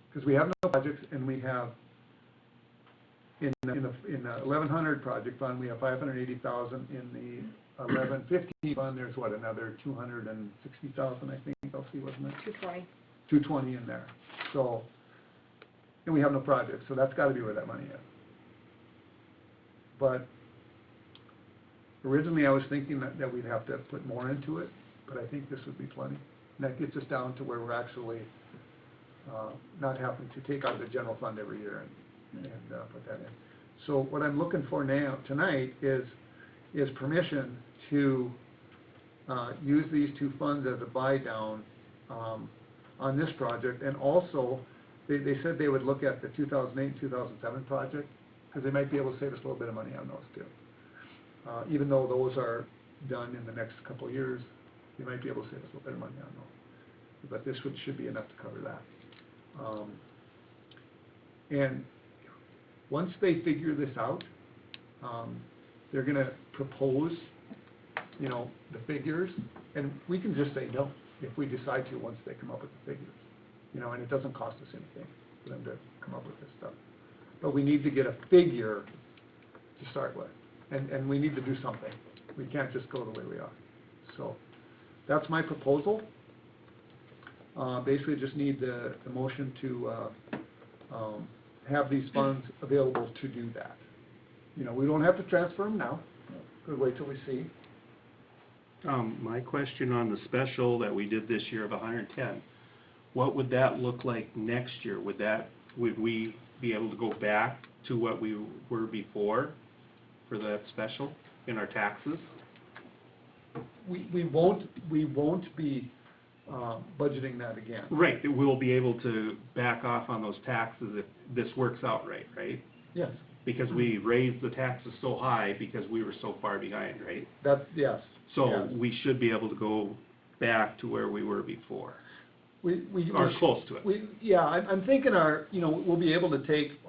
because we have no projects, and we have in the 1100 project fund we have $580,000. In the 1115 fund, there's what, another $260,000, I think, Elsie, wasn't it? 220 in there. So, and we have no projects, so that's got to be where that money is. But originally, I was thinking that we'd have to put more into it, but I think this would be plenty. And that gets us down to where we're actually, not having to take out of the general fund every year and put that in. So what I'm looking for now, tonight, is permission to, use these two funds as a buy-down, on this project. And also, they said they would look at the 2008 and 2007 project, because they might be able to save us a little bit of money on those too. Even though those are done in the next couple of years, they might be able to save us a little bit of money on those. But this should be enough to cover that. And once they figure this out, they're gonna propose, you know, the figures, and we can just say no if we decide to once they come up with the figures. You know, and it doesn't cost us anything for them to come up with this stuff. But we need to get a figure to start with, and we need to do something. We can't just go the way we are. So, that's my proposal. Basically just need the motion to, have these funds available to do that. You know, we don't have to transfer them now, we'll wait till we see. My question on the special that we did this year of 110, what would that look like next year? Would we be able to go back to what we were before for that special in our taxes? We won't be, budgeting that again. Right, we'll be able to back off on those taxes if this works out right? Yes. Because we raised the taxes so high because we were so far behind, right? Yes. So yes. we should be able to go back to where we were before, We or close to it. Yeah, I'm thinking we'll be able to take,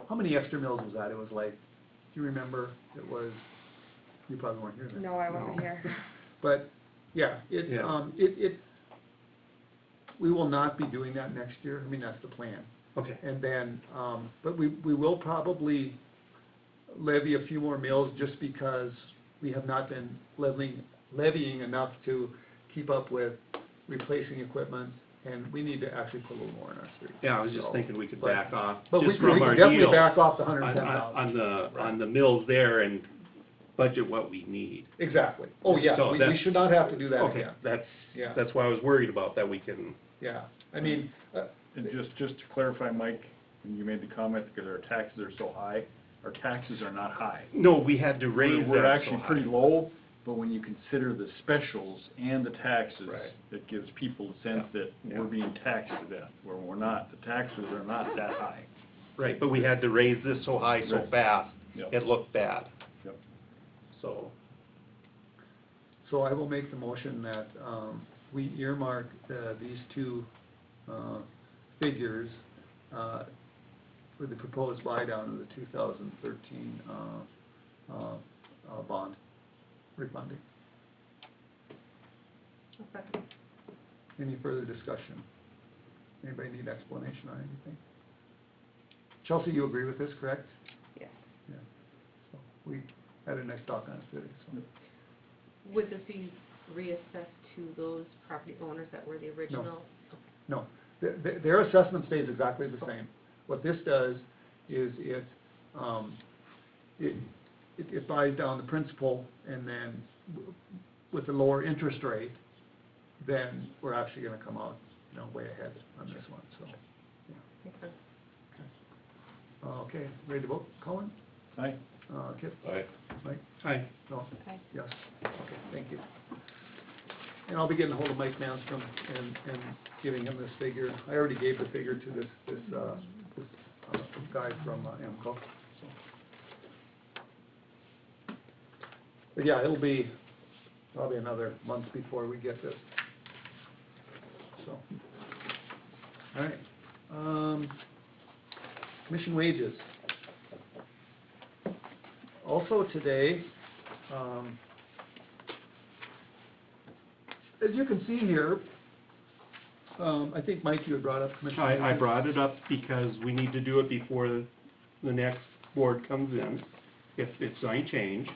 how many extra mills was that? It was like, do you remember? It was, you probably weren't here then. No, I wasn't here. But, yeah, Yeah. We will not be doing that next year. I mean, that's the plan. Okay. And then, but we will probably levy a few more mills just because we have not been levying enough to keep up with replacing equipment, and we need to actually put a little more in our streets. Yeah, I was just thinking we could back off But we just can from our definitely deal back off the $110,000. on the mills there and budget what we need. Exactly. Oh, yeah, So we should not have to do that Okay, again. Yeah. that's why I was worried about, that we can, Yeah, I mean, And just to clarify, Mike, when you made the comment, because our taxes are so high, our taxes are not high. no, we had to raise We're that actually so high. pretty low, but when you consider the specials and the taxes, Right. it gives people the sense that Yeah. we're being taxed to death, where we're not. The taxes are not that high. Right, but we had to raise this so high so Right. fast, Yep. it looked bad. Yep. So, so I will make the motion that, we earmark, these two, figures, for the proposed buy-down of the 2013, bond refunding. Any further discussion? Anybody need explanation on anything? Chelsea, you agree with this, correct? Yes. Yeah. So, we had a nice talk on it today, so. Would this be reassessed to those property owners that were the original? No, their assessment stays exactly the same. What this does is it buys down the principal, and then with the lower interest rate, then we're actually gonna come out, way ahead on this one, so. Makes sense. Okay, ready to vote? Colin? Aye. Kip? Aye. Mike? Aye. No? Okay. Yes, okay, thank you. And I'll be getting ahold of Mike Manstrom and giving him this figure. I already gave the figure to this guy from AMCO, so. But yeah, it'll be probably another month before we get this. So, all right. Commission wages. Also today, as you can see here, I think, Mike, you had brought up commission wages. I brought it up because we need to do it before the next board comes in, if it's going to change.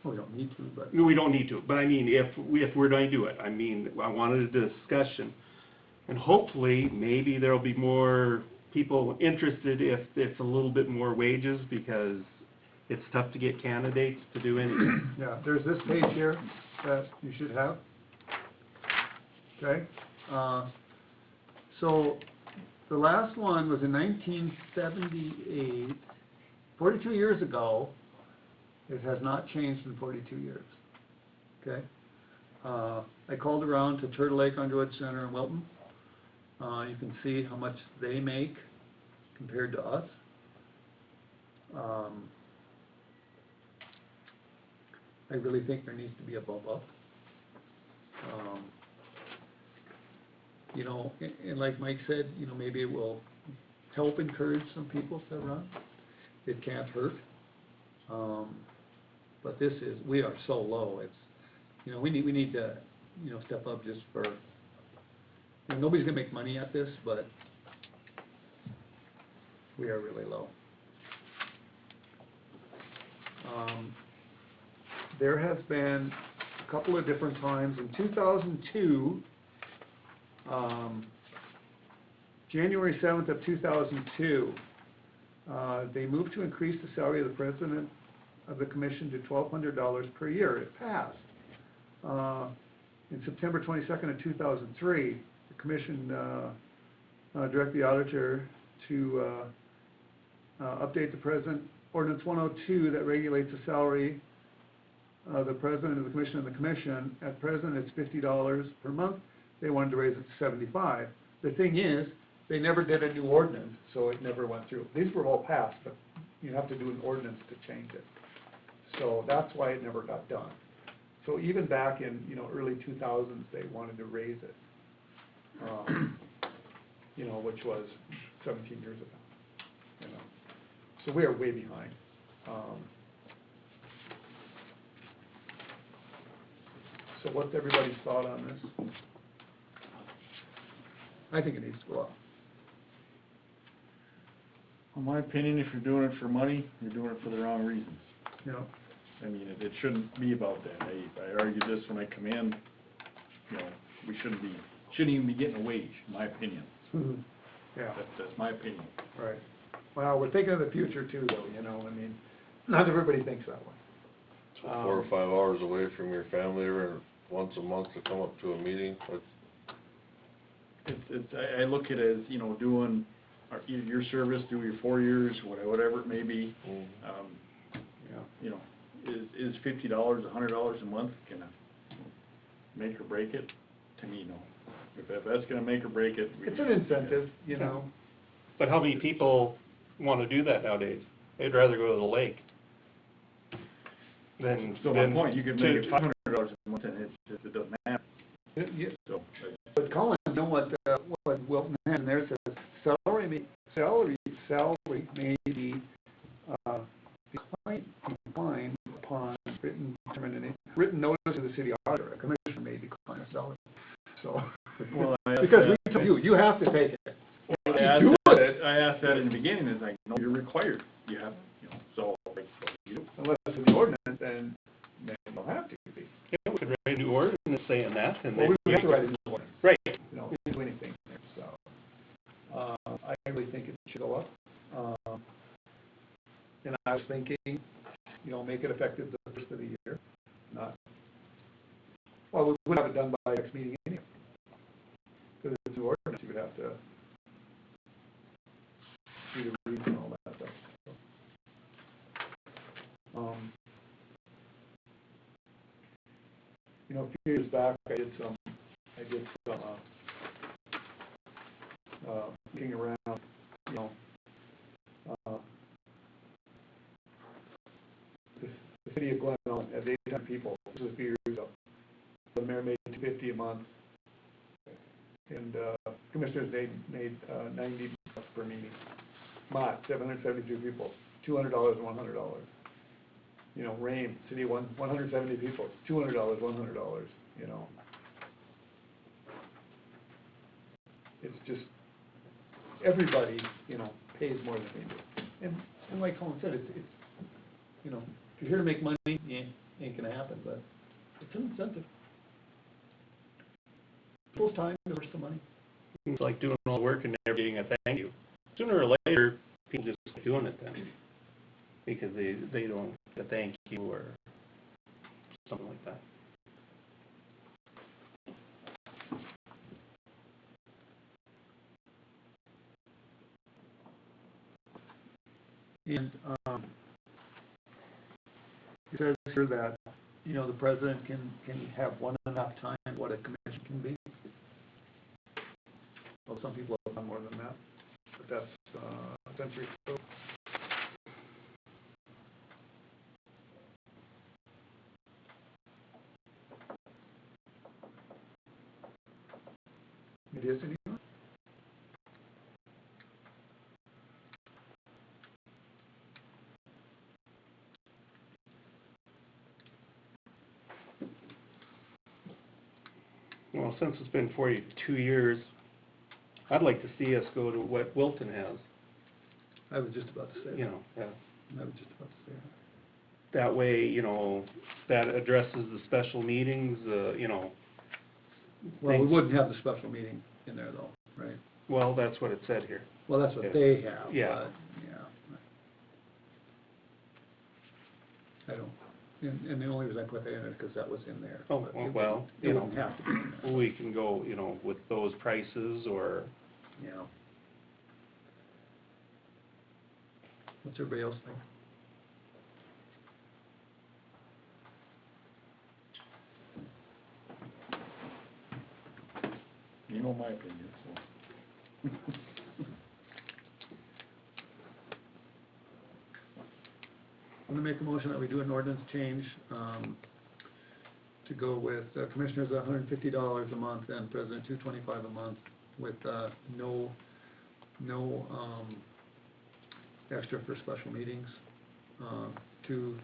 Well, we don't need to, but. No, we don't need to, but I mean, if we're going to do it, I mean, I wanted a discussion. And hopefully, maybe there'll be more people interested if it's a little bit more wages, because it's tough to get candidates to do anything. Yeah, there's this page here that you should have. okay? So, the last one was in 1978, 42 years ago. It has not changed in 42 years, okay? I called around to Turtle Lake Underwood Center in Wilton. You can see how much they make compared to us. I really think there needs to be a bump up. You know, and like Mike said, you know, maybe it will help encourage some people to run. It can't hurt. But we are so low, it's, you know, we need to, you know, step up just for, you know, nobody's gonna make money at this, but we are really low. There has been a couple of different times. In 2002, January 7th of 2002, they moved to increase the salary of the president of the commission to $1,200 per year. It passed. In September 22nd of 2003, the commission directed the auditor to update the present ordinance 102 that regulates the salary of the president of the commission and the commission. At present, it's $50 per month. They wanted to raise it to $75. The thing is, they never did a new ordinance, so it never went through. These were all passed, but you have to do an ordinance to change it. So that's why it never got done. So even back in, you know, early 2000s, they wanted to raise it, you know, which was 17 years ago, you know. So we are way behind. So what's everybody's thought on this? I think it needs to go up. In my opinion, if you're doing it for money, you're doing it for the wrong reasons. You know, I mean, it shouldn't be about that. I argued this when I come in, you know, we shouldn't even be getting a wage, in my opinion. yeah, That's my opinion. right. Well, we're thinking of the future too, though, you know, I mean, not everybody thinks that way. So 4 or 5 hours away from your family or once a month to come up to a meeting, I look at it as, you know, doing your service, do your 4 years, whatever it may be. Yeah. You know, is $50, $100 a month gonna make or break it? To me, no. If that's gonna make or break it. It's an incentive, you know. But how many people wanna do that nowadays? They'd rather go to the lake than. So my point, you could make it $500 a month and it doesn't matter. So, But Colin, you know what Wilton has in there says, salary may be declined upon written notice of the city auditor. A commissioner may decline a salary. So, well, because we tell you have to take it. I asked that in the beginning, is like, no, you're required. You have, you know, so, like, you do. Unless it's in the ordinance, then you don't have to be. Yeah, we could write a new ordinance saying that, and Well, then. we have to write a new ordinance. Right. You know, we can do anything there, so. I really think it should go up. And I was thinking, you know, make it effective the first of the year, not, well, we would have it done by next meeting anyway. Because it's an ordinance, you would have to do the reading and all that stuff. So. You know, a few years back, I did some looking around, you know, the city of Glen Ellyn has 800 people. This was a few years ago. The mayor made $250 a month, and commissioners made $90 per meeting. Mott, 772 people, $200 and $100. You know, Rame, city 170 people, $200, $100. You know, it's just everybody, you know, pays more than we do. And like Colin said, it's you know, if you're here to make money, ain't gonna happen, but it's an incentive. People's time is worth the money. It's like doing all the work and never getting a thank you. Sooner or later, people just quit doing it then, because they don't get a thank you or something like that. And, it says here that, you know, the president can have 1.5 times what a commission can be. Well, some people have done more than that, but that's, century code. It is anymore? Well, since it's been 42 years, I'd like to see us go to what Wilton has, I was just about to say you that. know, yeah. I was just about to say that. That way, you know, that addresses the special meetings, you know. Well, we things- wouldn't have the special meeting in there though, right? Well, that's what it said here. Well, that's what Yeah. they have, Yeah. but, yeah. I don't, and the only reason I put that in is because that was in there. Oh, but it well, wouldn't- you It know. wouldn't have to be in there. We can go, you know, with those prices or, Yeah. What's everybody else think? You know my opinion, so. I'm gonna make a motion that we do an ordinance change, to go with commissioners $150 a month and president $225 a month with, no extra for special meetings, to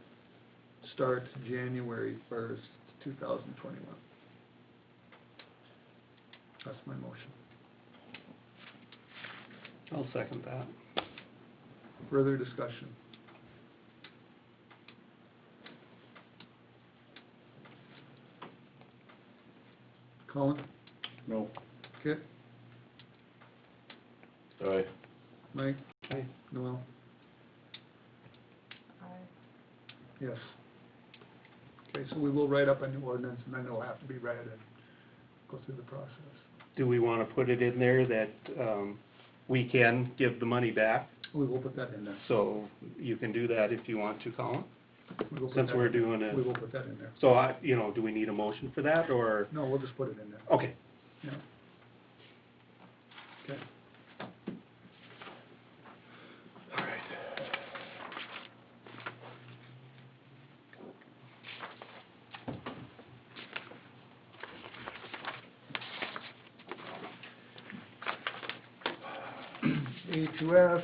start January 1st, 2021. That's my motion. I'll second that. Further discussion? Colin? No. Kit? Aye. Mike? Aye. Noel? Yes. Okay, so we will write up a new ordinance, and then it'll have to be read and go through the process. Do we want to put it in there that, we can give the money back? We will put that in there. So you can do that if you want to, Colin? We will put Since that we're in there. doing it. We will put that in there. So you know, do we need a motion for that, or? No, we'll just put it in there. Okay. Yeah. Okay. All right. A2S,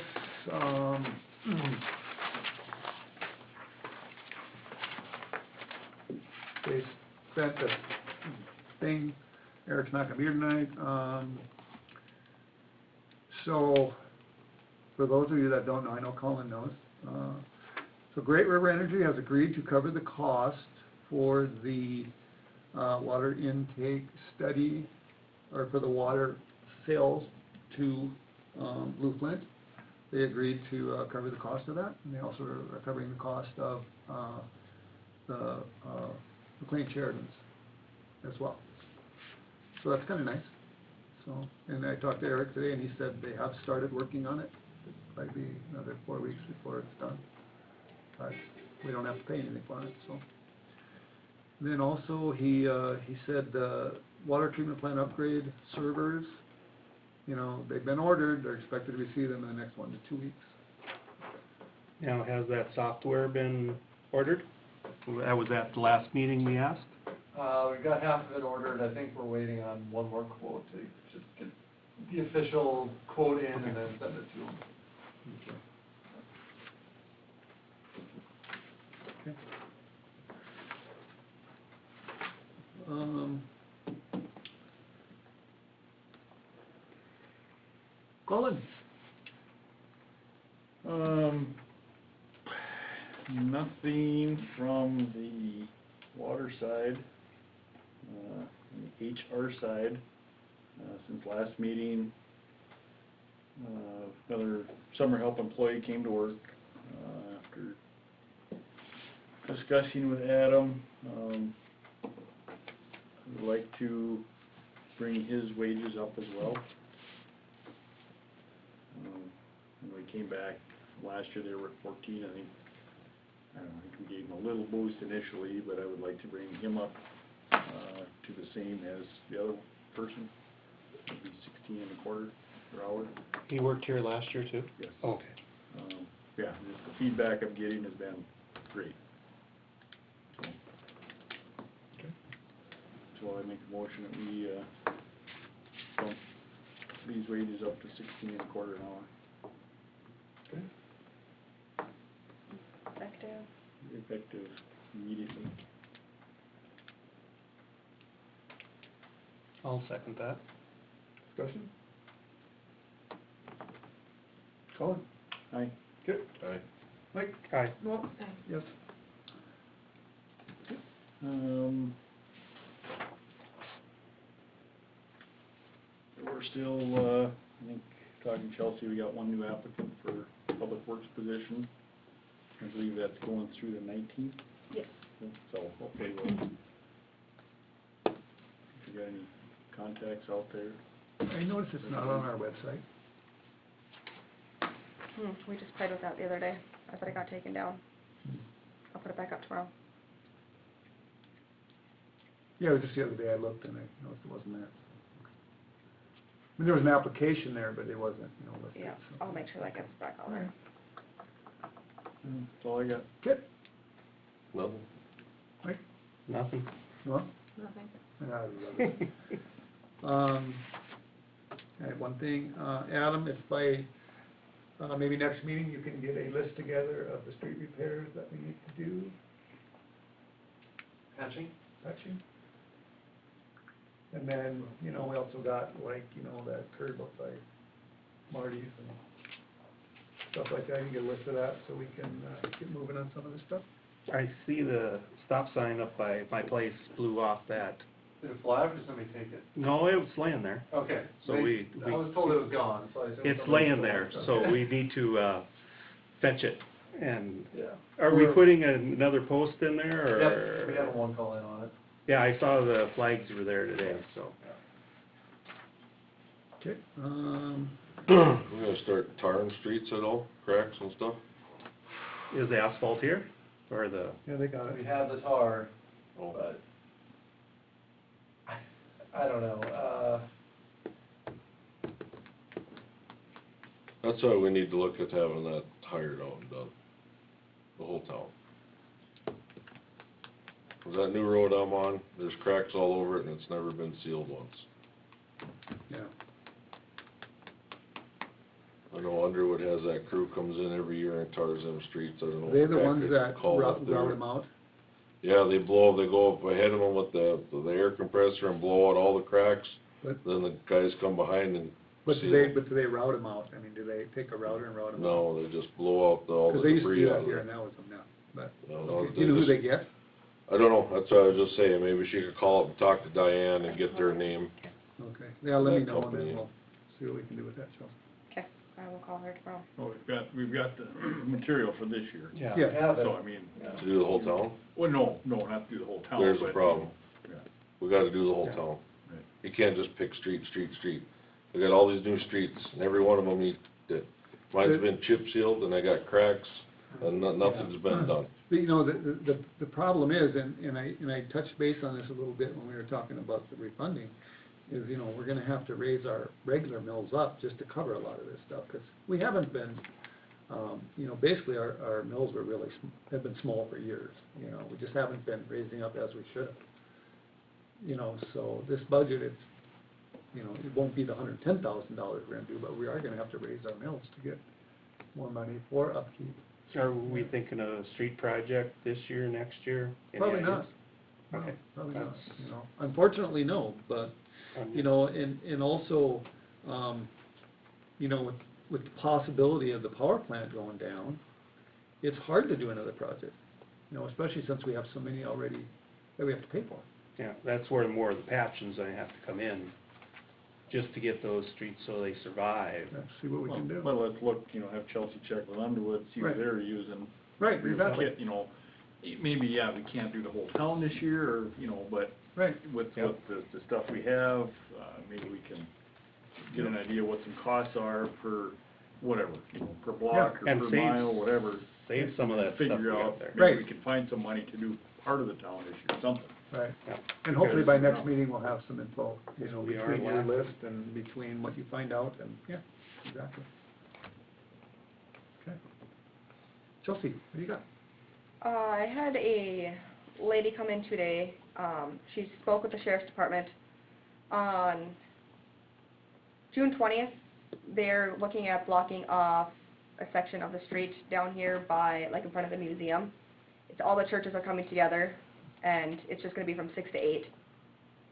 they sent a thing, Eric's not gonna be here tonight, so, for those of you that don't know, I know Colin knows, so Great River Energy has agreed to cover the cost for the, water intake study, or for the water sales to, Blue Flint. They agreed to, cover the cost of that, and they also are covering the cost of, the McLean Sheridans as well. So that's kinda nice. So, and I talked to Eric today, and he said they have started working on it. It'll probably be another 4 weeks before it's done. But we don't have to pay anything for it, so. Then also, he said, water treatment plant upgrade servers, you know, they've been ordered, they're expected to receive them in the next 1 to 2 weeks. Now, has that software been ordered? That was at the last meeting we asked? We got half of it ordered, I think we're waiting on one more quote to just get the official quote in and then send it to them. Colin? Nothing from the water side, the HR side, since last meeting. Another summer help employee came to work, after discussing with Adam. I would like to bring his wages up as well. And we came back last year they were at 14, I think. I don't know, I think we gave him a little boost initially, but I would like to bring him up, to the same as the other person. It'd be 16 and a quarter per hour. He worked here last year too? Yes. Okay. Yeah, just the feedback I'm getting has been great. So I make a motion that we, bump these wages up to 16 and a quarter an hour. Effective immediately. I'll second that. Discussion? Colin? Aye. Kip? Aye. Mike? Aye. Well, yes. We're still, I think, talking Chelsea, we got one new applicant for public works position. I believe that's going through the 19th. Yes. So, okay, well, if you got any contacts out there. I noticed it's not on our website. We just played with that the other day. I thought it got taken down. I'll put it back up tomorrow. Yeah, it was just the other day I looked and I noticed it wasn't there. I mean, there was an application there, but it wasn't, listed. Yeah, so. I'll make sure that gets back on there. That's all I got. Kip? Nothing. Mike? Nothing. No? Nothing. I love it. I had one thing, Adam, if by, maybe next meeting, you can get a list together of the street repairs that we need to do. Patching? Patching. And then, we also got that curb up by Marty's and stuff like that. You can get a list of that so we can, get moving on some of this stuff. I see the stop sign up by my place blew off that. Did it fly or did somebody take it? No, it was laying there. Okay. So I we was told it was gone, so I assumed It's somebody laying stole there, it. so Okay. we need to, fetch it. And Yeah. are we putting another post in there, or? Yep, we have one call in on it. Yeah, I saw the flags were there today, so. Okay, We're gonna start tarring streets at all, cracks and stuff? Is the asphalt here, or the? yeah, they got We it. have the tar, Oh. but I don't know, That's why we need to look at having that hired out and done, the whole town. 'Cause that new road I'm on, there's cracks all over it and it's never been sealed once. Yeah. I know Underwood has that crew comes in every year and tars them streets, I don't know. They're the exactly ones what that it's called up route there. them out. Yeah, they go up ahead of them with the air compressor and blow out all the cracks. But- Then the guys come behind and But do seal they, them. but do they route them out? I mean, do they take a router and route them out? No, they just blow out all the Because they used to debris do out that of here it. and that was them now, but, No, okay. Do you know who just- they get? I don't know, that's what I was just saying, maybe she could call up and talk to Diane and get their name. Okay, yeah, let me That know and company. then we'll see what we can do with that, Chelsea. Okay, I will call her tomorrow. Well, we've got the material for this year. Yeah. we have it. So, I mean, To do the whole town? well, no, not to do the whole town, There's the but, problem. yeah. We gotta do the whole Yeah. town. Right. You can't just pick street. We got all these new streets, and every one of them, mine's been chip sealed, and I got cracks, and nothing's been done. But, the problem is, and I touched base on this a little bit when we were talking about the refunding, is, we're gonna have to raise our regular mills up just to cover a lot of this stuff, because we haven't been, basically our mills were really, have been small for years, we just haven't been raising up as we should have. So this budget, it's, it won't be the $110,000 we're gonna do, but we are gonna have to raise our mills to get more money for upkeep. Are we thinking of a street project this year, next year? Any Probably ideas? not. No, Okay. probably not, That's- Unfortunately, no, but, and also, with the possibility of the power plant going down, it's hard to do another project, especially since we have so many already that we have to pay for. Yeah, that's where more of the patching's gonna have to come in, just to get those streets so they survive. Let's see what we can do. Well, let's look, have Chelsea check with Underwood, see what Right. they're using. Right, We exactly. get, maybe, yeah, we can't do the whole town this year, or, but Right, with Yep. the stuff we have, maybe we can get an idea what some costs are per whatever, you know, per block or And per save- mile, whatever. Save some of that stuff we Figure got out, there. maybe we can find some money to do part of the town issue, something. Right. Yeah. And hopefully by next Because- meeting, we'll have some info, you know, We are between your last. list and between what you find out, and, yeah, exactly. Okay. Chelsea, what do you got? I had a lady come in today, she spoke with the sheriff's department on June 20th. They're looking at blocking off a section of the street down here by, like in front of the museum. It's all the churches are coming together, and it's just gonna be from 6 to 8.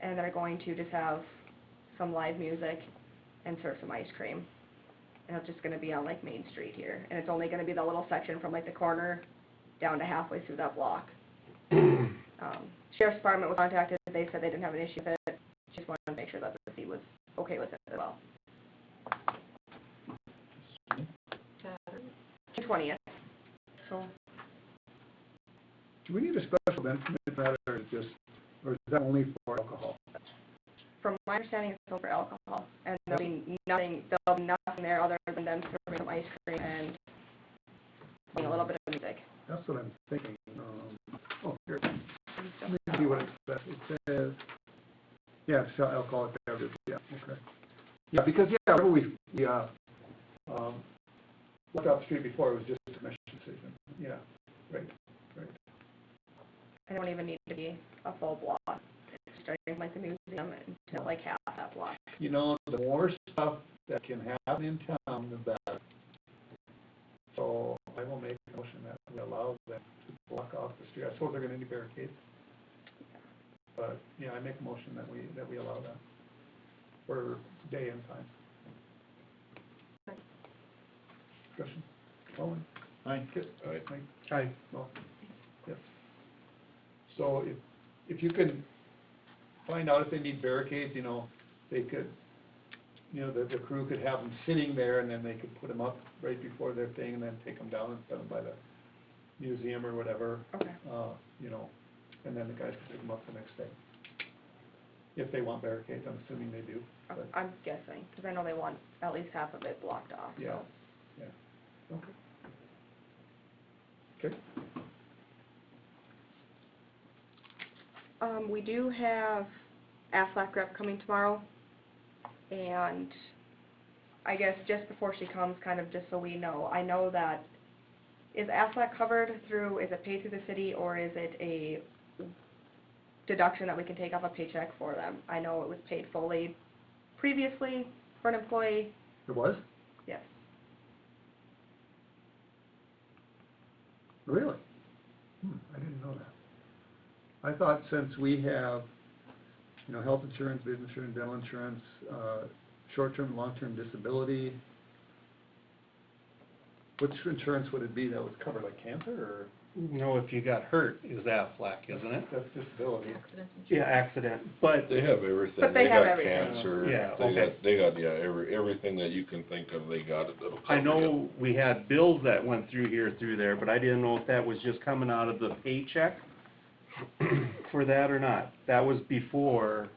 And they're going to just have some live music and serve some ice cream. And it's just gonna be on like Main Street here, and it's only gonna be the little section from like the corner down to halfway through that block. Sheriff's Department was contacted, they said they didn't have an issue with it, just wanted to make sure that the city was okay with it as well. June 20th, so, Do we need a special event permit for that, or is it just, or is that only for alcohol? from my understanding, it's still for alcohol, and there'll be nothing there other than them serving some ice cream and playing a little bit of music. That's what I'm thinking, oh, here, let me see what it says, it says, yeah, sell alcoholic beverages, yeah, okay. Yeah, because, yeah, remember we looked out the street before, it was just a commission decision, yeah, right. I don't even need to be a full block, it's starting from like the museum until like half that block. You know, the more stuff that can happen in town, the better. So I will make a motion that we allow them to block off the street. I suppose they're gonna need barricades. But, yeah, I make a motion that we allow that for day and time. Discussion? Colin? Aye. Kit? Aye. Mike? Aye. Well, yes. So if you can find out if they need barricades, you know, they could, you know, the crew could have them sitting there, and then they could put them up right before their thing, and then take them down and set them by the museum or whatever. Okay. You know, and then the guys can pick them up the next day. If they want barricades, I'm assuming they do, but, I'm guessing, because I know they want at least half of it blocked off, so. yeah, yeah, okay. Okay, We do have Aflac rep coming tomorrow, and I guess just before she comes, kind of just so we know, I know that, is Aflac covered through, is it paid through the city, or is it a deduction that we can take off a paycheck for them? I know it was paid fully previously for an employee, It was? yes. Really? I didn't know that. I thought since we have, you know, health insurance, business insurance, dental insurance, short-term, and long-term disability, which insurance would it be that was covered, like cancer, or? No, if you got hurt, is Aflac, isn't it? That's disability. Yeah, accident, but, They have everything. But they have got everything. cancer. Yeah, They okay. got, they got, yeah, everything that you can think of, they got it, that'll cover I you. know we had bills that went through there, but I didn't know if that was just coming out of the paycheck for that or not. That was before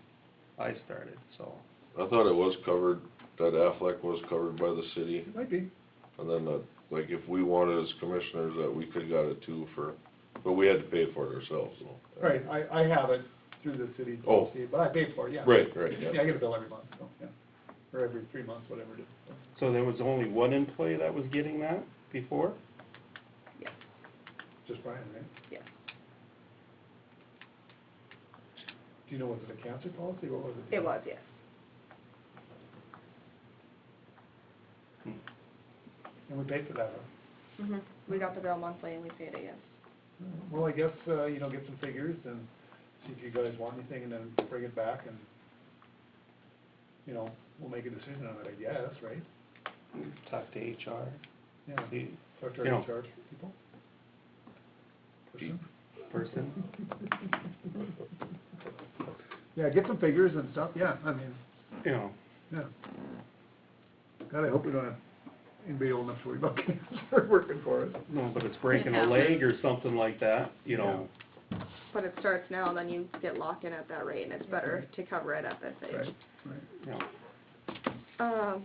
I started, so. I thought it was covered, that Aflac was covered by the city, It might be. and then, like, if we wanted as commissioners, that we could've got it too for, but we had to pay for it ourselves, so. Right, I have it through the city Oh. policy, but I pay for it, yeah. Right, Yeah, yeah. I get a bill every month, so, yeah, or every 3 months, whatever it is. So. So there was only one employee that was getting that before? Just Brian, right? Yes. Do you know, was it a cancer policy, what was it? It was, yes. And we paid for that, huh? We got the bill monthly and we paid it, yes. Well, I guess, you know, get some figures and see if you guys want anything, and then bring it back, and, you know, we'll make a decision on it, I guess, right? Talk to HR. Yeah, The talk to you our know. HR people. person. Yeah, get some figures and stuff, yeah, I mean, You know, yeah. God, I hope we don't have anybody old enough to worry about cancer working for us. no, but it's breaking a leg or something like that, you know. But it starts now, then you get locked in at that rate, and it's better to cover it at this age. Right, right. Yeah.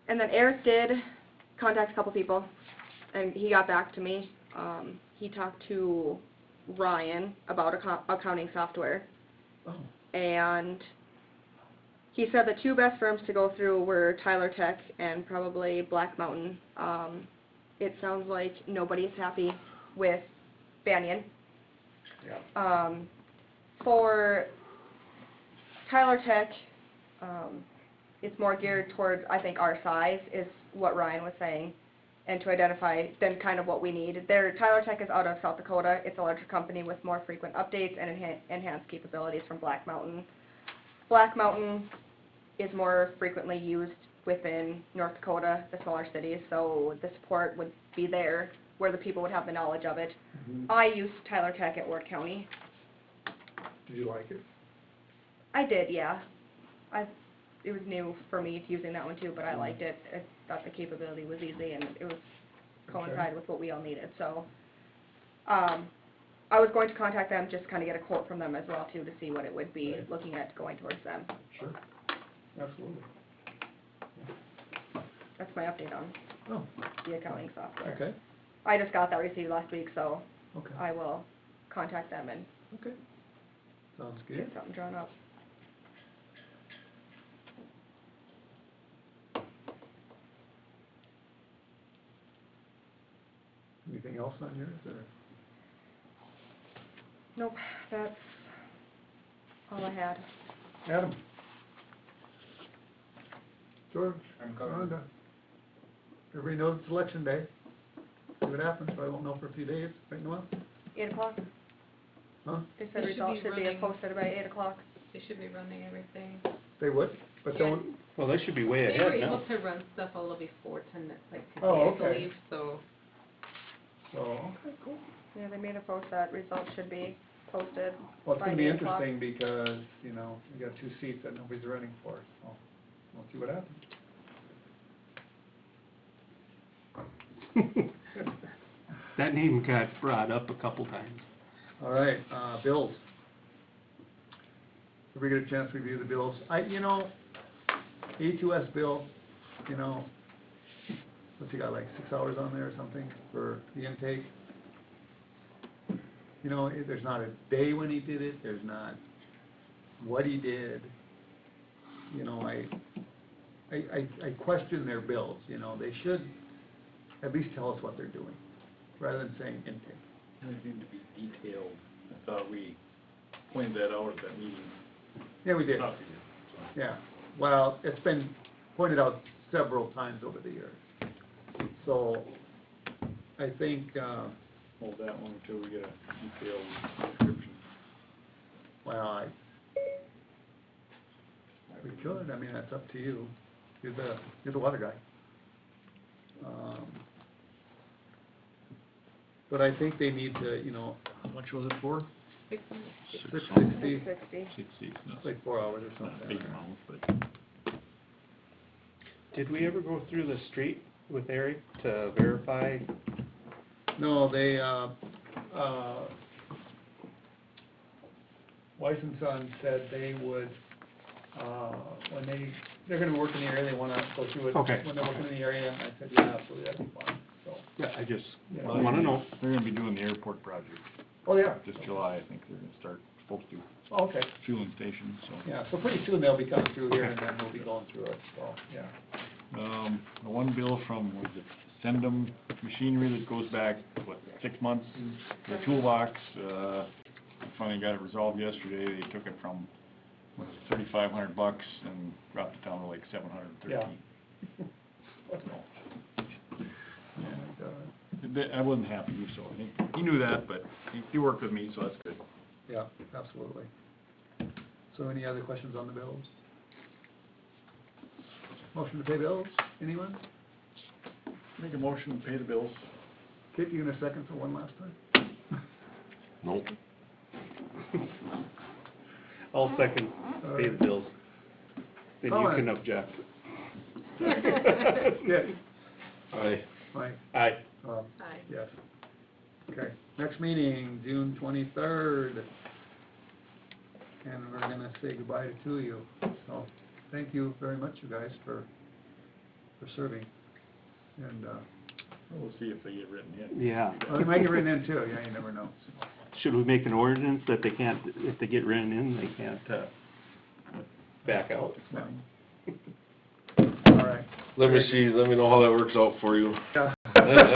And then Eric did contact a couple people, and he got back to me. He talked to Ryan about accounting software, Oh, and he said the two best firms to go through were Tyler Tech and probably Black Mountain. It sounds like nobody's happy with Banyan. yeah. For Tyler Tech, it's more geared toward, I think, our size is what Ryan was saying, and to identify then kind of what we need. Tyler Tech is out of South Dakota. It's a larger company with more frequent updates and enhanced capabilities from Black Mountain. Black Mountain is more frequently used within North Dakota, the smaller cities, so the support would be there where the people would have the knowledge of it. Mhm. I used Tyler Tech at Ward County. Did you like it? I did, yeah. It was new for me using that one too, but I liked it. I thought the capability was easy and it was coincide with what we all needed, so. I was going to contact them, just kind of get a quote from them as well too, to see what it would be, Right. looking at going towards them. Sure. Absolutely. That's my update on Oh, the accounting software. okay, I just got that received last week, so okay, I will contact them and okay. Sounds good. get something drawn up. Anything else on yours, or? Nope, that's all I had. Adam? George? I'm covered. Rhonda? Everybody knows it's election day. See what happens, but I won't know for a few days, right, Noel? 8 o'clock. Huh? They said They should results be should be running- posted by 8 o'clock. They should be running everything. They would, but Yeah. don't, Well, they should be way They were ahead now. able to run stuff a little before 10, like today, Oh, I okay. believe, so. so, okay, cool. Yeah, they made a post that results should be posted Well, it's by gonna be 8 o'clock. interesting because, you know, you got two seats that nobody's running for, so we'll see what happens. That name got brought up a couple times. All right, bills. If we get a chance to review the bills, A2S bill, you know, what's he got, like 6 hours on there or something for the intake? You know, there's not a day when he did it, there's not what he did. You know, I question their bills, you know, they should at least tell us what they're doing, rather than saying intake. They need to be detailed. I thought we pointed that out at that meeting. Yeah, we did. Thought we did, so. Yeah, well, it's been pointed out several times over the years. So, I think, Hold that one until we get a detailed description. well, we could, I mean, that's up to you. You're the water guy. But I think they need to, you know, How much was it for? 660, 60. it's like 4 hours or something. Big amount, but. Did we ever go through the street with Eric to verify? No, they, Weiss and Son said they would, when they're gonna work in the area, they wanna go through it. Okay. When they're working in the area, and I said, yeah, absolutely, that'd be fine, so. Yeah, I just Yeah. wanna know. They're gonna be doing the airport project, Oh, yeah. this July, I think they're gonna start, supposed to, Oh, okay, fueling stations, so. yeah, so pretty soon they'll be coming through here, and then we'll be going through it, so, yeah. The one bill from, was it Sendum Machinery that goes back, 6 months? The toolbox, finally got it resolved yesterday, they took it from, $3,500 and dropped it down to like $713. I wasn't happy, so he knew that, but he worked with me, so that's good. Yeah, absolutely. So any other questions on the bills? Motion to pay bills, anyone? Make a motion to pay the bills. Kate, you gonna second for one last time? Nope. I'll second, pay the bills. Then you Colin. can object. Kit? Aye. Mike? Aye. Bob? Aye. Yes. Okay, next meeting, June 23rd. And we're gonna say goodbye to two of you. So, thank you very much, you guys, for for serving. And, We'll see if they get written in. Yeah. well, they might get written in too, yeah, you never know. Should we make an ordinance that they can't, if they get written in, they can't, back out? All right. Let me know how that works out for you. Yeah.